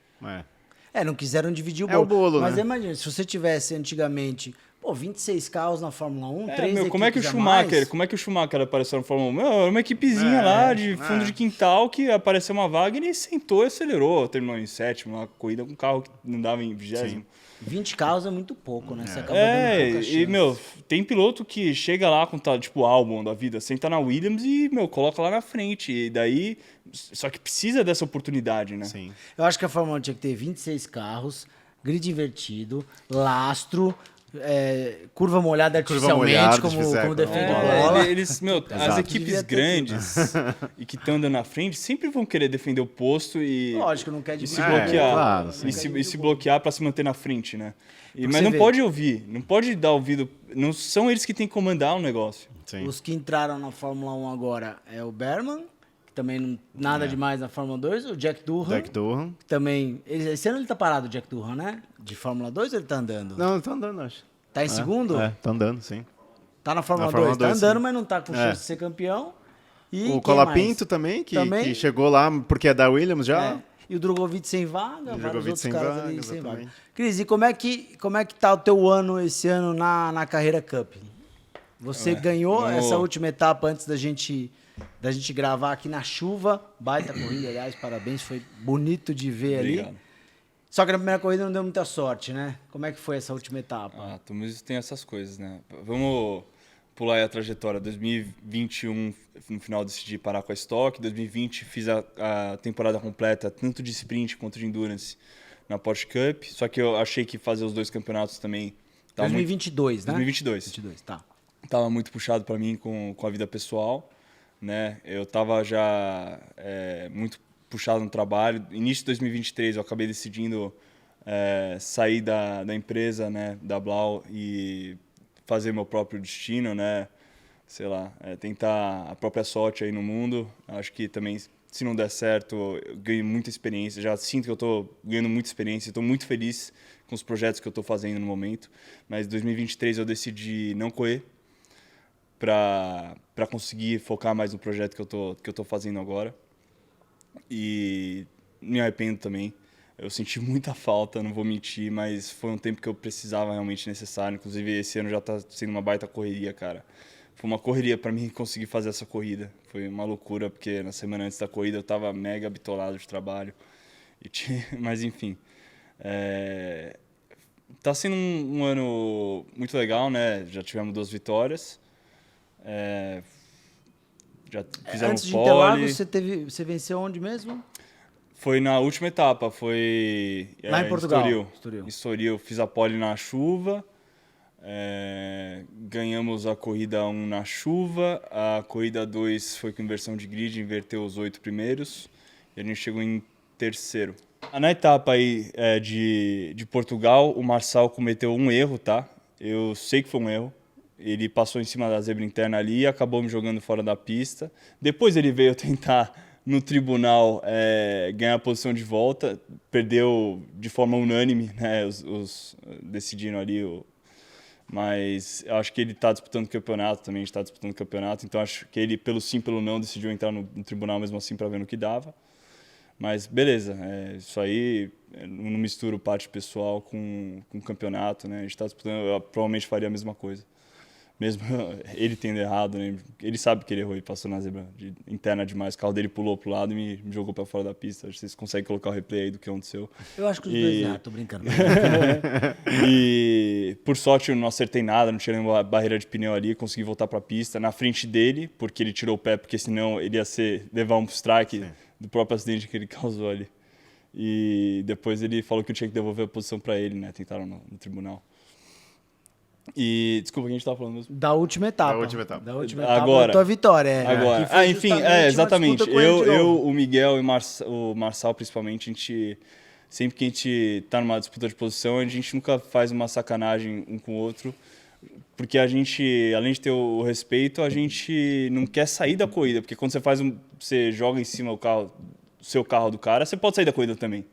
Não quiseram dividir o É bolo. o bolo, Mas né? imagina, se você tivesse antigamente, 26 carros na Fórmula 1, 3 como é que o equipes a Schumacher, mais, como é que o Schumacher apareceu na Fórmula 1? Era uma equipezinha lá de fundo de quintal que apareceu uma vaga e ele sentou e acelerou, terminou em sétimo, uma corrida com um carro que não dava em 20º. 20 carros é muito pouco, né? Você acaba dando pouca chance. e, tem piloto que chega lá com tipo Albon da vida, senta na Williams e, coloca lá na frente. E daí, só que precisa dessa oportunidade, né? Sim. Eu acho que a Fórmula 1 tinha que ter 26 carros, grid invertido, lastro, curva molhada artificialmente, molhada, como defende o É, bola. eles, as equipes Devia ter grandes e que estão andando na frente sempre vão querer defender o posto e, Lógico, não quer e se dividir. bloquear. claro, sim. e se bloquear para se manter na frente, né? Mas você não vê. pode ouvir, não pode dar ouvido. Não são eles que têm que comandar o negócio. Sim. Os que entraram na Fórmula 1 agora é o Berman, que também não nada demais na Fórmula 2, o Jack Durham, Jack Durham. que também... Esse ano ele tá parado, o Jack Durham, né? De Fórmula 2 ou ele tá andando? Não, ele tá andando, acho. Tá em segundo? Tá andando, sim. Tá na Fórmula Na Fórmula 2, tá 2, andando, sim. mas não tá com chance de ser campeão. E O quem Colapinto mais? também, que Também. chegou lá porque é da Williams já. E o Drogovic sem vaga, o vários Drogovic outros sem caras vaga, ali sem exatamente. vaga. Cris, e como é que tá o teu ano esse ano na Carreira Cup? Você ganhou essa última etapa antes da gente gravar aqui na chuva. Baita corrida, aliás, parabéns, foi bonito de ver Obrigado. ali. Só que na primeira corrida não deu muita sorte, né? Como é que foi essa última etapa? Mas tem essas coisas, né? Vamos pular aí a trajetória. 2021, no final decidi parar com a Stock. 2020 fiz a temporada completa, tanto de sprint quanto de endurance, na Porsche Cup. Só que eu achei que fazer os dois campeonatos também... 2022, né? 2022. 2022, tá. Tava muito puxado para mim com a vida pessoal, né? Eu tava já muito puxado no trabalho. Início de 2023 eu acabei decidindo sair da empresa, né, da Blau e fazer meu próprio destino, né? Sei lá, tentar a própria sorte aí no mundo. Acho que também, se não der certo, eu ganho muita experiência. Já sinto que eu estou ganhando muita experiência. Estou muito feliz com os projetos que eu estou fazendo no momento. Mas em 2023 eu decidi não correr para conseguir focar mais no projeto que eu tô fazendo agora. E me arrependo também. Eu senti muita falta, não vou mentir, mas foi um tempo que eu precisava realmente necessário. Inclusive, esse ano já tá sendo uma baita correria, cara. Foi uma correria para mim conseguir fazer essa corrida. Foi uma loucura, porque na semana antes da corrida eu tava mega bitolado de trabalho. Mas enfim, tá sendo um ano muito legal, né? Já tivemos 2 vitórias. Já fizemos Antes de pole. Interlagos, você venceu onde mesmo? Foi na última etapa, foi Lá em Portugal. Em Estoril. Fiz a pole na chuva, ganhamos a corrida 1 na chuva, a corrida 2 foi com inversão de grid, inverteu os 8 primeiros, e a gente chegou em terceiro. Na etapa aí, de Portugal, o Marçal cometeu um erro, tá? Eu sei que foi um erro. Ele passou em cima da zebra interna ali e acabou me jogando fora da pista. Depois ele veio tentar, no tribunal, ganhar a posição de volta. Perdeu de forma unânime, né? Os decidiram ali. Mas eu acho que ele está disputando o campeonato também, a gente está disputando o campeonato. Então acho que ele, pelo sim, pelo não, decidiu entrar no tribunal mesmo assim para ver no que dava. Mas beleza, isso aí não misturo parte pessoal com campeonato, né? A gente está disputando, eu provavelmente faria a mesma coisa. Mesmo ele tendo errado, né? Ele sabe que ele errou e passou na zebra interna demais. O carro dele pulou pro lado e me jogou para fora da pista. Acho que vocês conseguem colocar o replay aí do que aconteceu. Eu acho que os dois erraram, tô brincando. E por sorte eu não acertei nada, não tirei uma barreira de pneu ali, consegui voltar para a pista na frente dele, porque ele tirou o pé, porque senão ele ia levar um strike do próprio acidente que ele causou ali. E depois ele falou que eu tinha que devolver a posição para ele, né? Tentaram no tribunal. E desculpa, o que a gente estava falando mesmo? Da última etapa. Da última etapa. Agora. Da tua vitória. Agora. Que foi Enfim, justamente uma exatamente. disputa com ele de novo. O Miguel e o Marçal, principalmente, a gente sempre que a gente tá numa disputa de posição, a gente nunca faz uma sacanagem um com o outro, porque a gente, além de ter o respeito, a gente não quer sair da corrida, porque quando você joga em cima do seu carro do cara, você pode sair da corrida também,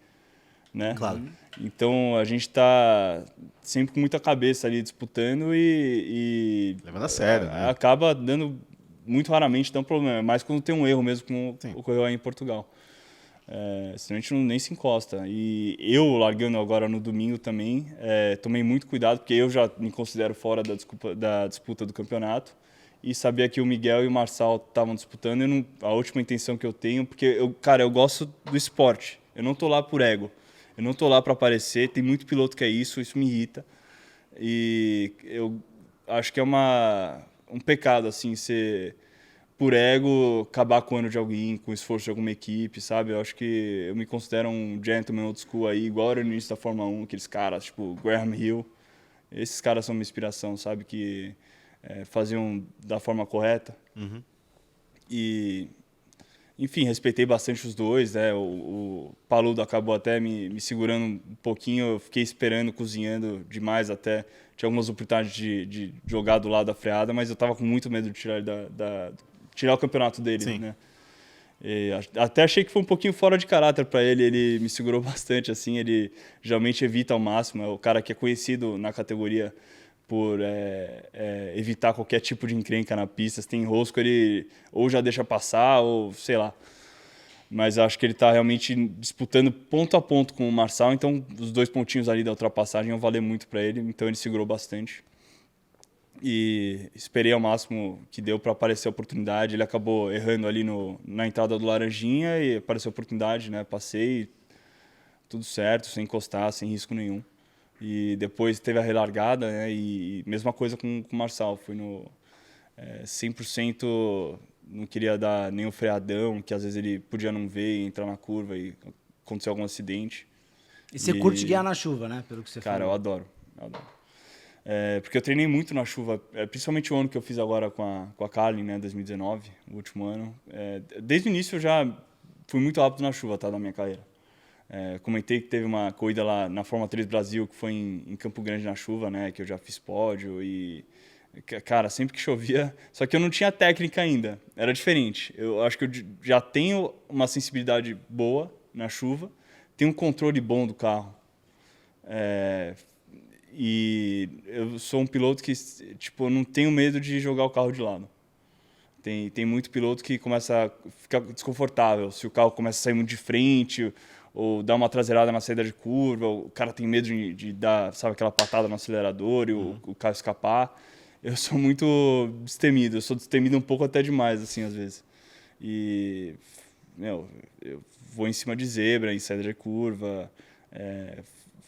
né? Claro. Então a gente tá sempre com muita cabeça ali disputando e levando a sério, né? Acaba muito raramente dá um problema, mas quando tem um erro mesmo, como ocorreu aí em Portugal. Senão a gente nem se encosta. E eu, largando agora no domingo também, tomei muito cuidado, porque eu já me considero fora da disputa do campeonato, e sabia que o Miguel e o Marçal estavam disputando, e a última intenção que eu tenho, porque eu gosto do esporte, eu não tô lá por ego, eu não tô lá para aparecer, tem muito piloto que é isso me irrita, e eu acho que é um pecado, assim, ser por ego, acabar com o ano de alguém, com o esforço de alguma equipe, sabe? Eu acho que eu me considero um gentleman old school aí, igual era no início da Fórmula 1, aqueles caras, tipo Graham Hill. Esses caras são uma inspiração, sabe? Que faziam da forma correta. Uhum. E, enfim, respeitei bastante os dois, né? O Paludo acabou até me segurando um pouquinho, eu fiquei esperando, cozinhando demais até. Tinha algumas oportunidades de jogar do lado da freada, mas eu tava com muito medo de tirar ele tirar o campeonato dele, Sim. né? E até achei que foi um pouquinho fora de caráter para ele me segurou bastante, assim, ele geralmente evita ao máximo, é o cara que é conhecido na categoria por evitar qualquer tipo de encrenca na pista, se tem enrosco ele ou já deixa passar ou sei lá. Mas acho que ele está realmente disputando ponto a ponto com o Marçal, então os 2 pontinhos ali da ultrapassagem vão valer muito para ele, então ele segurou bastante. E esperei ao máximo que deu para aparecer a oportunidade. Ele acabou errando ali na entrada do Laranjinha e apareceu a oportunidade, né? Passei, tudo certo, sem encostar, sem risco nenhum. E depois teve a relargada, né? E mesma coisa com o Marçal. Fui no 100%, não queria dar nenhum freadão, que às vezes ele podia não ver e entrar na curva e acontecer algum acidente. E você curte guiar na chuva, né? Pelo que você Cara, falou. eu adoro. Porque eu treinei muito na chuva, principalmente o ano que eu fiz agora com a Carlin, né, 2019, o último ano. Desde o início eu já fui muito rápido na chuva, tá, da minha carreira. Comentei que teve uma corrida lá na Fórmula 3 Brasil, que foi em Campo Grande na chuva, né, que eu já fiz pódio e... Cara, sempre que chovia... Só que eu não tinha técnica ainda, era diferente. Eu acho que eu já tenho uma sensibilidade boa na chuva, tenho um controle bom do carro. E eu sou um piloto que, tipo, não tenho medo de jogar o carro de lado. Tem muito piloto que começa a ficar desconfortável. Se o carro começa a sair muito de frente, ou dar uma traseirada na saída de curva, o cara tem medo de dar, sabe, aquela patada no acelerador e o carro escapar. Eu sou muito destemido, eu sou destemido um pouco até demais, assim, às vezes. E, eu vou em cima de zebra, em saída de curva,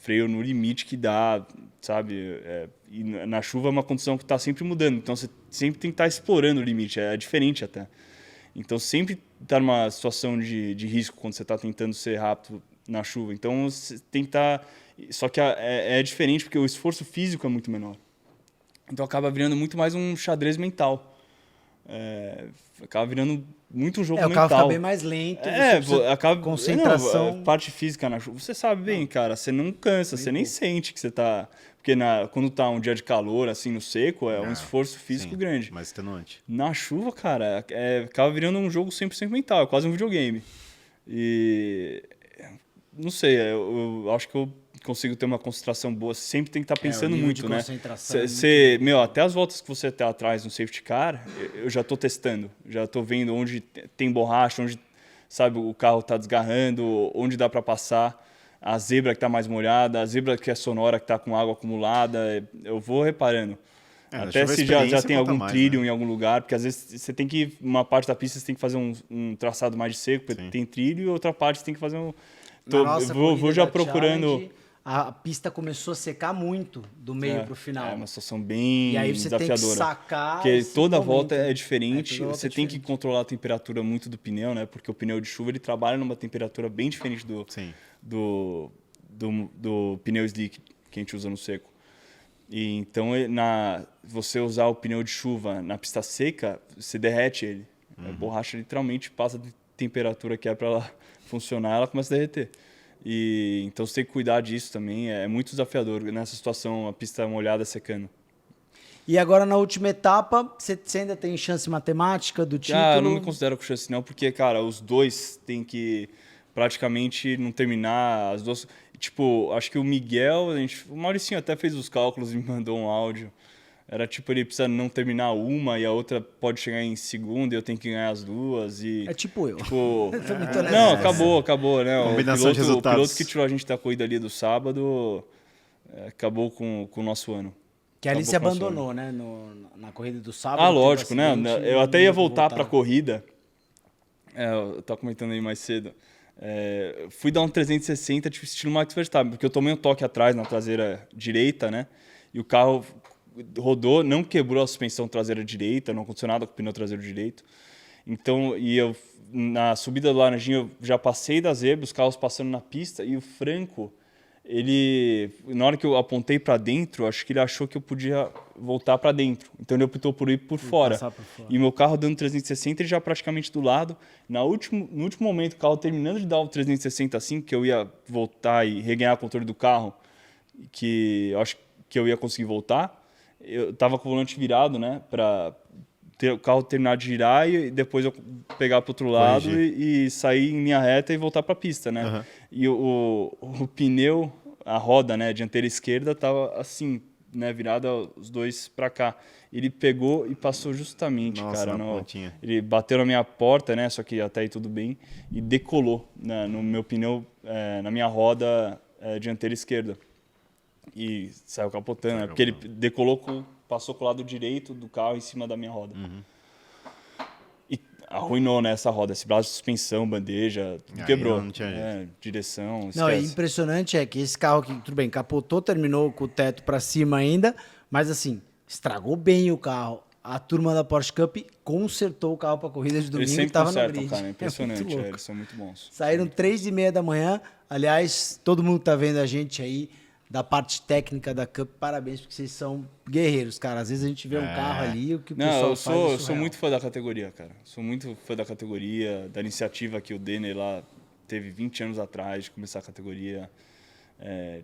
freio no limite que dá, sabe? E na chuva é uma condição que está sempre mudando, então você sempre tem que estar explorando o limite, é diferente até. Então sempre está numa situação de risco quando você está tentando ser rápido na chuva. Então você tem que estar... Só que é diferente porque o esforço físico é muito menor. Então acaba virando muito mais um xadrez mental. Acaba virando muito um jogo mental. O carro fica bem mais lento. Acaba... Concentração. Parte física na chuva. Você sabe bem, cara, você não cansa, você nem sente que você está... Porque quando tá um dia de calor, assim, no seco, um esforço físico grande. Mais extenuante. Na chuva, cara, acaba virando um jogo 100% mental, é quase um videogame. E... Não sei, eu acho que eu consigo ter uma concentração boa. Você sempre tem que estar pensando muito, né? Até as voltas que você tá atrás no safety car, eu já tô testando. Já tô vendo onde tem borracha, onde, sabe, o carro tá desgarrando, onde dá para passar. A zebra que está mais molhada, a zebra que é sonora, que está com água acumulada, eu vou reparando. Até se já tem algum trilho, né? Em algum lugar, porque às vezes você tem que, uma parte da pista você tem que fazer um traçado mais de seco, porque tem trilho, e outra parte você tem que fazer vou já procurando... A pista começou a secar muito do meio para o final. É uma situação bem e aí você desafiadora. Tem que sacar. Porque toda volta é diferente, você tem que controlar a temperatura muito do pneu, né? Porque o pneu de chuva ele trabalha numa temperatura bem diferente do pneu slick que a gente usa no seco. E então, você usar o pneu de chuva na pista seca, você derrete ele. A borracha literalmente passa de temperatura que é para ela funcionar, ela começa a derreter. E então você tem que cuidar disso também. É muito desafiador nessa situação, a pista molhada secando. E agora na última etapa, você ainda tem chance matemática do título? Eu não me considero com chance não, porque, cara, os dois têm que praticamente não terminar, as duas... Tipo, acho que o Miguel, o Mauricinho até fez os cálculos e me mandou um áudio. Era tipo, ele precisa não terminar uma e a outra pode chegar em segunda e eu tenho que ganhar as duas. E, é tipo eu. Não, acabou, né? Combinação de resultados. O piloto que tirou a gente da corrida ali do sábado acabou com o nosso ano. Que ali se abandonou, né? Na corrida do sábado. Lógico, né? Eu até ia voltar para a corrida. Eu estava comentando aí mais cedo. Fui dar um 360 de estilo Max Verstappen, porque eu tomei um toque atrás na traseira direita, né? E o carro rodou, não quebrou a suspensão traseira direita, não aconteceu nada com o pneu traseiro direito. Então, na subida do Laranjinha, eu já passei da zebra, os carros passando na pista, e o Franco, na hora que eu apontei para dentro, acho que ele achou que eu podia voltar para dentro. Então ele optou por ir por fora. E meu carro dando 360, ele já praticamente do lado. No último momento, o carro terminando de dar o 360 assim, que eu ia voltar e reganhar o controle do carro, que eu acho que eu ia conseguir voltar, eu estava com o volante virado, né, para o carro terminar de girar e depois eu pegar para o outro lado e sair em linha reta e voltar para a pista, né? E o pneu, a roda, né, dianteira esquerda estava assim, né, virada os dois para cá. Ele pegou e passou justamente, cara, ele bateu na minha porta, né, só que até aí tudo bem, e decolou no meu pneu, na minha roda dianteira esquerda. E saiu capotando, né? Porque ele decolou, passou com o lado direito do carro em cima da minha roda. E arruinou, né, essa roda, esse braço de suspensão, bandeja, tudo quebrou. Não tinha jeito. Direção, esquece. Não, impressionante é que esse carro aqui, tudo bem, capotou, terminou com o teto para cima ainda, mas assim, estragou bem o carro. A turma da Porsche Cup consertou o carro para a corrida de domingo e estava no grid. Cara, impressionante, eles são muito bons. Saíram 3h30 da manhã. Aliás, todo mundo tá vendo a gente aí da parte técnica da Cup. Parabéns, porque vocês são guerreiros, cara. Às vezes a gente vê um carro ali, o que o pessoal faz eu sou muito fã da categoria, cara. Sou muito fã da categoria, da iniciativa que o Denner lá teve 20 anos atrás de começar a categoria.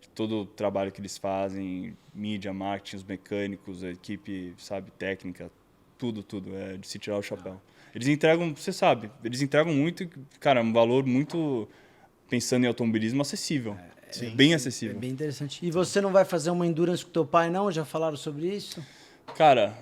De todo o trabalho que eles fazem, mídia, marketing, os mecânicos, a equipe, sabe, técnica, tudo, é de se tirar o chapéu. Eles entregam, você sabe, muito, cara, um valor muito, pensando em automobilismo, acessível. Bem acessível. É bem interessante. E você não vai fazer uma endurance com teu pai, não? Já falaram sobre isso? Cara,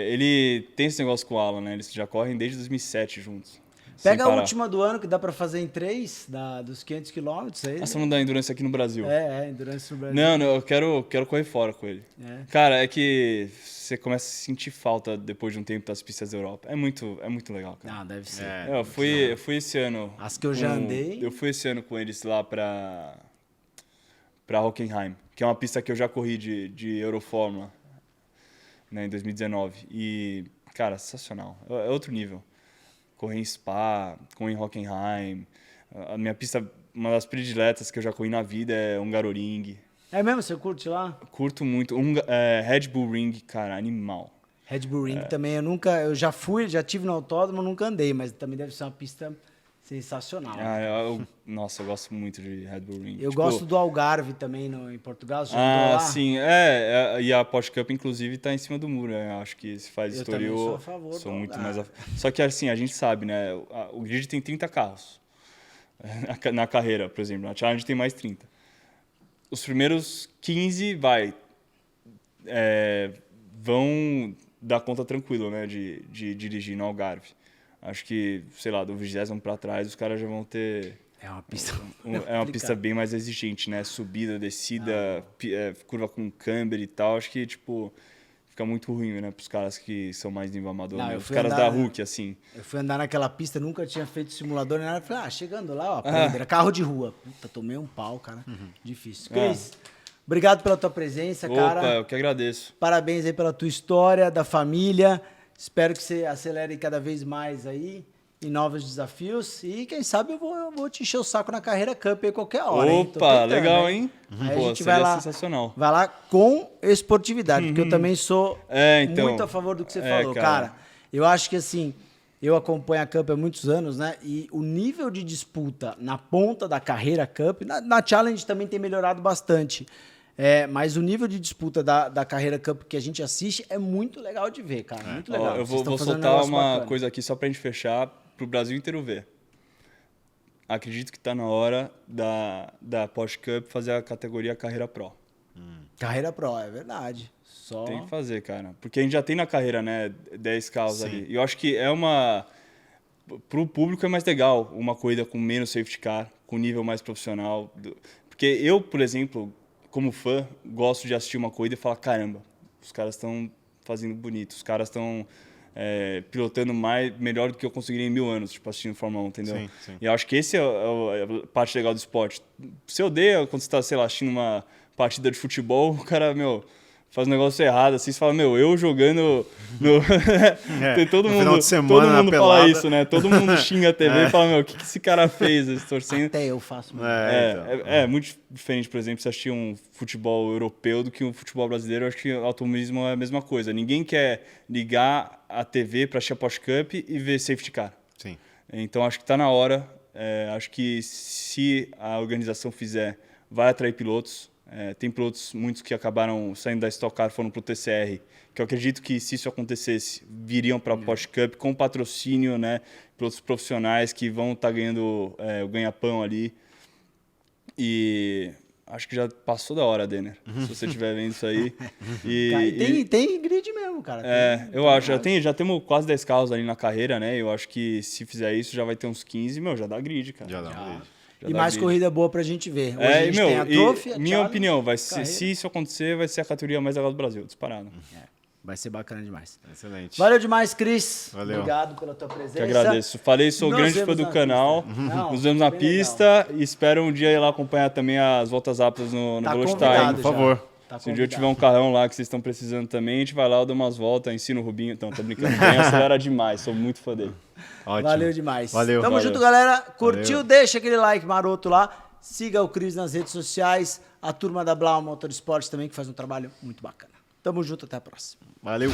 ele tem esse negócio com o Alan, né? Eles já correm desde 2007 juntos. Pega a parar. última do ano, que dá pra fazer em 3, dos 500 quilômetros. Aí, Ah, você não dá endurance aqui no Brasil? Endurance no Brasil. Não, eu quero correr fora com ele. É. Cara, é que você começa a sentir falta depois de um tempo das pistas da Europa. É muito legal, cara. Não, deve ser. Eu fui esse ano. As que eu já andei. Eu fui esse ano com eles lá pra Hockenheim, que é uma pista que eu já corri de Eurofórmula, né, em 2019. E, cara, sensacional. É outro nível. Corri em Spa, corri em Hockenheim. A minha pista, uma das prediletas que eu já corri na vida é Hungaroring. É mesmo? Você curte lá? Curto muito. Red Bull Ring, cara, animal. Red Bull Ring também, eu já tive no autódromo, nunca andei, mas também deve ser uma pista sensacional. Nossa, eu gosto muito de Red Bull Ring. Eu gosto do Algarve também em Portugal. Você já andou lá? Sim. E a Porsche Cup, inclusive, tá em cima do muro. Né? Acho que se faz Eu Estoril... também sou a favor Sou do muito Algarve. mais... Só que, assim, a gente sabe, né? O grid tem 30 carros. Na carreira, por exemplo. Na Challenge tem mais 30. Os primeiros 15, vão dar conta tranquilo, né? De dirigir no Algarve. Acho que, sei lá, do 20º para trás, os caras já vão ter... É uma pista. É uma pista bem mais exigente, né? Subida, descida, curva com camber e tal. Acho que, tipo, fica muito ruim, né? Para os caras que são mais nível amador. Não, Né? eu Os fui caras andar- da Hulk, assim. Eu fui andar naquela pista, nunca tinha feito simulador nem nada. Falei, chegando lá, ó, aprendo. Era carro de rua. Puta, tomei um pau, cara. Difícil. Cris, obrigado pela tua presença, cara. Opa, eu que agradeço. Parabéns aí pela tua história, da família. Espero que você acelere cada vez mais aí em novos desafios. E quem sabe eu vou te encher o saco na Carreira Cup aí qualquer hora. Hein? Tô Opa, tentando, legal, hein? Aí a Pô, gente seria vai lá, sensacional. vai lá com esportividade, porque eu também sou Então, muito a favor do que você falou. cara. Cara, eu acho que assim, eu acompanho a Cup há muitos anos, né? E o nível de disputa na ponta da Carreira Cup, na Challenge também tem melhorado bastante. Mas o nível de disputa da Carreira Cup que a gente assiste é muito legal de ver, cara. Muito legal. Eu Vocês estão vou fazendo um soltar negócio uma bacana. coisa aqui só pra gente fechar, pro Brasil inteiro ver. Acredito que tá na hora da Porsche Cup fazer a categoria Carreira Pro. Carreira Pro, é verdade. Só... Tem que fazer, cara. Porque a gente já tem na carreira, né, 10 carros ali. E eu acho que é uma... Pro público é mais legal uma corrida com menos safety car, com nível mais profissional. Porque eu, por exemplo, como fã, gosto de assistir uma corrida e falar, caramba, os caras estão fazendo bonito, os caras estão pilotando melhor do que eu conseguiria em 1000 anos, tipo, assistindo Fórmula 1, entendeu? Sim, sim. E eu acho que esse é a parte legal do esporte. Você odeia quando você tá, sei lá, assistindo uma partida de futebol, o cara, faz um negócio errado, assim, você fala, eu jogando no... Tem todo no mundo, final de semana, todo na mundo fala pelada. isso, né? Todo mundo xinga a TV e fala, o que esse cara fez? Eles torcendo... Até eu faço. Mano. É muito diferente, por exemplo, você assistir um futebol europeu do que um futebol brasileiro. Eu acho que o automobilismo é a mesma coisa. Ninguém quer ligar a TV para assistir a Porsche Cup e ver safety car. Sim. Então, acho que está na hora. Acho que se a organização fizer, vai atrair pilotos. Tem pilotos, muitos que acabaram saindo da Stock Car, foram para o TCR, que eu acredito que, se isso acontecesse, viriam para a Porsche Cup com patrocínio, né? Pilotos profissionais que vão estar ganhando o ganha-pão ali. E acho que já passou da hora, Denner, se você estiver vendo isso aí. Tem grid mesmo, cara. Eu acho, já temos quase 10 carros ali na carreira, né? Eu acho que se fizer isso, já vai ter uns 15, já dá grid, cara. Já dá um vídeo. E mais corrida boa pra gente ver. Hoje a gente tem a Trophy, a minha Challenge, opinião, carreira. se isso acontecer, vai ser a categoria mais legal do Brasil, disparado. Vai ser bacana demais. Excelente. Valeu demais, Cris. Valeu. Obrigado pela tua presença. Que agradeço. Falei, sou Nos grande fã vemos do na canal. pista. Não, Nos vemos na bem pista e espero um dia ir lá acompanhar também as voltas rápidas no Tá Veloci convidado Time. por favor. já. Tá Se um dia eu convidado. tiver um carrão lá que vocês estão precisando também, a gente vai lá, eu dou umas voltas, ensino o Rubinho. Então, tô brincando. Bem, acelera demais, sou muito fã dele. Ótimo. Valeu demais. Valeu. Tamo Valeu. junto, galera. Curtiu? Valeu. Deixa aquele like maroto lá. Siga o Cris nas redes sociais. A turma da Blau Motorsport também, que faz um trabalho muito bacana. Tamo junto, até a próxima. Valeu.